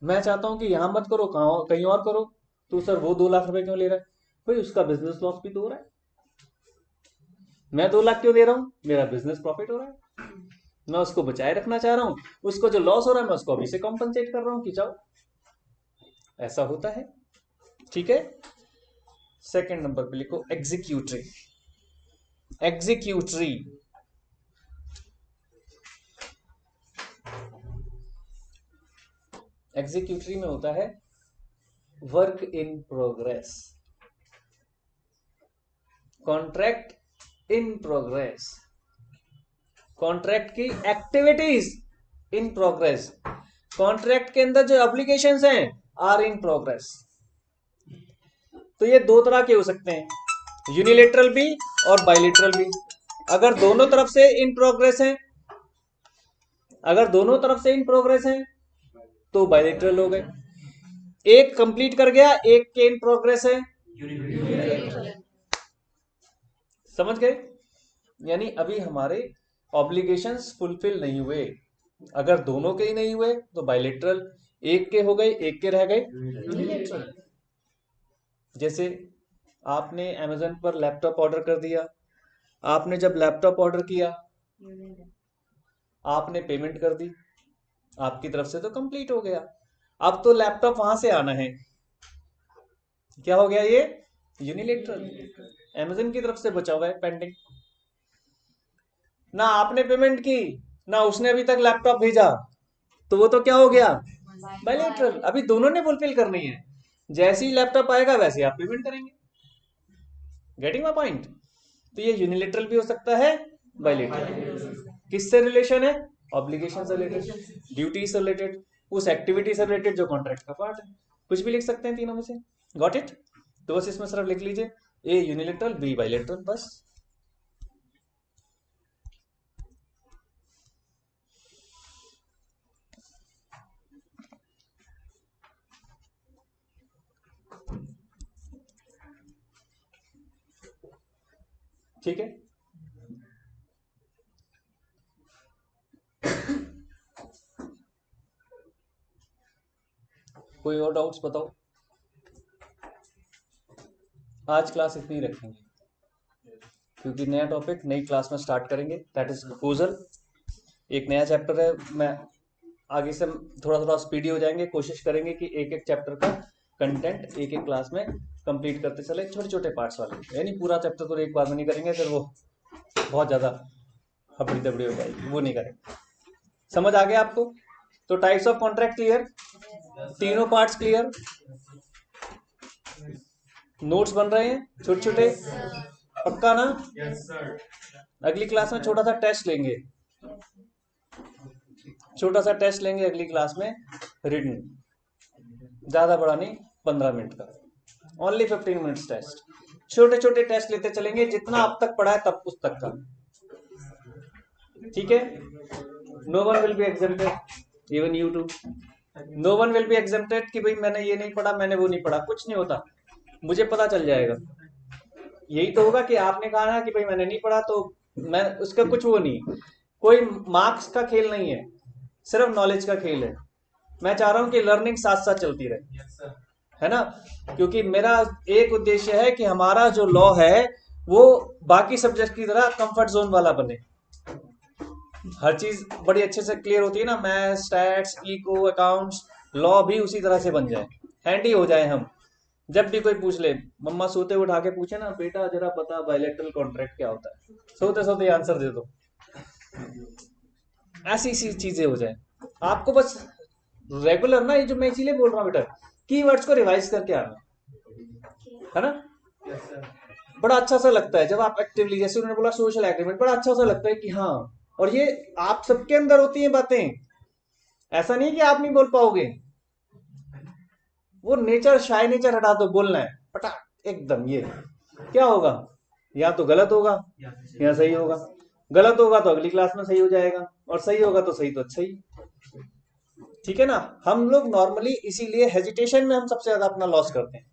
मैं चाहता हूं कि यहां मत करो, कहीं और करो, तो सर वो 2 लाख रुपए क्यों ले रहा है? भाई उसका बिजनेस लॉस भी तो हो रहा है। मैं 2 लाख क्यों दे रहा हूं? मेरा बिजनेस प्रॉफिट हो रहा है, मैं उसको बचाए रखना चाह रहा हूं। उसको जो लॉस हो रहा है मैं उसको अभी से कॉम्पनसेट कर रहा हूं कि जाओ। ऐसा होता है। ठीक है, सेकंड नंबर पे लिखो एग्जीक्यूटरी। एग्जीक्यूटरी एग्जीक्यूटरी में होता है work in progress. Contract in progress, contract की एक्टिविटीज इन प्रोग्रेस, कॉन्ट्रैक्ट के अंदर जो एप्लीकेशंस हैं आर इन प्रोग्रेस। तो ये दो तरह के हो सकते हैं, यूनिलेटरल भी और बाइलेटरल भी। अगर दोनों तरफ से इन प्रोग्रेस हैं, अगर दोनों तरफ से इन प्रोग्रेस हैं तो बाइलेटरल हो गए। एक कंप्लीट कर गया, एक के इन प्रोग्रेस है, समझ गए? यानी अभी हमारे ऑब्लिगेशंस फुलफिल नहीं हुए। अगर दोनों के ही नहीं हुए तो बाइलेटरल, एक के हो गए, एक के रह गए यूनिलेटरल। जैसे आपने अमेज़न पर लैपटॉप ऑर्डर कर दिया, आपने जब लैपटॉप ऑर्डर किया आपने पेमेंट कर दी, आपकी तरफ से तो कंप्लीट हो गया। अब तो लैपटॉप वहां से आना है, क्या हो गया ये यूनिलेटरल, अमेज़न की तरफ से बचा हुआ है पेंडिंग। ना आपने पेमेंट की ना उसने अभी तक लैपटॉप भेजा, तो वो तो क्या हो गया बाइलेटरल। अभी दोनों ने फुलफिल करनी है, जैसे ही लैपटॉप आएगा वैसे ही आप पेमेंट करेंगे। Getting my point? तो ये यूनिलेटरल भी हो सकता है, बाइलेटरल। किससे रिलेशन है? ऑब्लिगेशन से रिलेटेड, ड्यूटी से रिलेटेड, उस एक्टिविटी से रिलेटेड जो कॉन्ट्रैक्ट का पार्ट है। कुछ भी लिख सकते हैं तीनों में से। Got it? तो बस इसमें सिर्फ लिख लीजिए ए यूनिलेटरल, बी बाइलेटरल, बस। ठीक है, कोई और डाउट्स बताओ? आज क्लास इतनी रखेंगे क्योंकि नया टॉपिक नई क्लास में स्टार्ट करेंगे, दैट इज प्रपोजल। एक नया चैप्टर है, मैं आगे से थोड़ा थोड़ा स्पीडी हो जाएंगे, कोशिश करेंगे कि एक एक चैप्टर का कंटेंट एक एक क्लास में कंप्लीट करते चले, छोटे छोटे पार्ट्स वाले, यानी पूरा चैप्टर तो एक बार में नहीं करेंगे, फिर वो बहुत ज्यादा हबड़ी दबड़ी हो जाएगी, वो नहीं करेंगे। समझ आ गया आपको? तो टाइप्स ऑफ कॉन्ट्रैक्ट क्लियर, तीनों पार्ट्स क्लियर, नोट्स बन रहे हैं छोटे छोटे, पक्का ना? अगली क्लास में छोटा सा टेस्ट लेंगे, छोटा सा टेस्ट लेंगे अगली क्लास में, रिटन, ज्यादा बड़ा नहीं, 15 मिनट का, ओनली 15 मिनट्स टेस्ट। छोटे छोटे टेस्ट लेते चलेंगे, जितना अब तक पढ़ा है तब उस तक का, ठीक है? No one will be exempted, even you too. No one will be exempted कि भाई मैंने ये नहीं पढ़ा, मैंने वो नहीं पढ़ा, कुछ नहीं होता, मुझे पता चल जाएगा। यही तो होगा कि आपने कहा ना कि भाई मैंने नहीं पढ़ा, तो मैं उसका कुछ वो नहीं, कोई मार्क्स का खेल नहीं है, सिर्फ नॉलेज का खेल है। मैं चाह रहा हूं कि लर्निंग साथ साथ चलती रहे, है ना? क्योंकि मेरा एक उद्देश्य है कि हमारा जो लॉ है वो बाकी सब्जेक्ट की तरह कंफर्ट जोन वाला बने, हर चीज बड़ी अच्छे से क्लियर होती है ना, maths, stats, eco, accounts, law भी उसी तरह से बन जाए, हैंडी हो जाए हम। जब भी कोई पूछ ले, मम्मा सोते उठा के पूछे ना, बेटा जरा बता बायलैटरल कॉन्ट्रैक्ट क्या होता है, सोते सोते आंसर दे दो, ऐसी सी चीजें हो जाए। आपको बस रेगुलर ना, ये जो मैं इसीलिए बोल रहा हूँ बेटा, कीवर्ड्स को रिवाइज करके आना, है ना? बड़ा अच्छा सा लगता है जब आप एक्टिवली, जैसे उन्होंने बोला सोशल एग्रीमेंट, बड़ा अच्छा सा लगता है कि हाँ, और ये आप सबके अंदर होती हैं बातें, ऐसा नहीं कि आप नहीं बोल पाओगे। वो नेचर, शाय नेचर हटा दो, बोलना है पटाख एकदम। ये क्या होगा, या तो गलत होगा या सही होगा, गलत होगा तो अगली क्लास में सही हो जाएगा, और सही होगा तो सही तो अच्छा ही, ठीक है ना? हम लोग नॉर्मली इसीलिए हेजिटेशन में हम सबसे ज्यादा अपना लॉस करते हैं,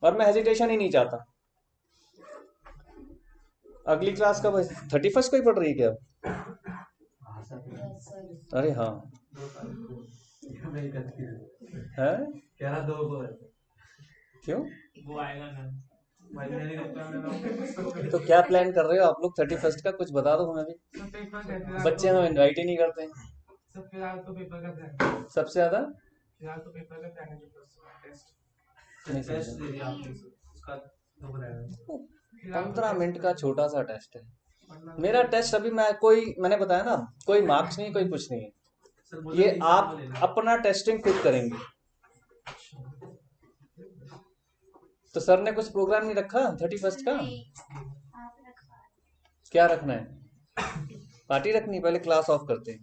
और मैं हेजिटेशन ही नहीं चाहता। अगली क्लास कब है? 31 को ही पढ़ रही है क्या? अरे हाँ है, क्यों? वो आएगा ना, तो क्या प्लान कर रहे हो आप लोग 31 का? कुछ बता दो हमें भी, बच्चे हमें इनवाइट ही नहीं करते हैं। सबसे ज्यादा तो पेपर का प्लान, सबसे ज्यादा फिलहाल तो पेपर का प्लान है, जो टेस्ट नहीं टेस्ट समझा। दे दिया आपने, उसका तो बताया 15 मिनट का छोटा सा टेस्ट है मेरा। टेस्ट अभी मैंने बताया ना, कोई मार्क्स नहीं, कोई कुछ नहीं है, ये आप अपना टेस्टिंग खुद करेंगे। तो सर ने कुछ प्रोग्राम नहीं रखा 31st का? क्या रखना है? पार्टी रखनी? पहले क्लास ऑफ करते हैं।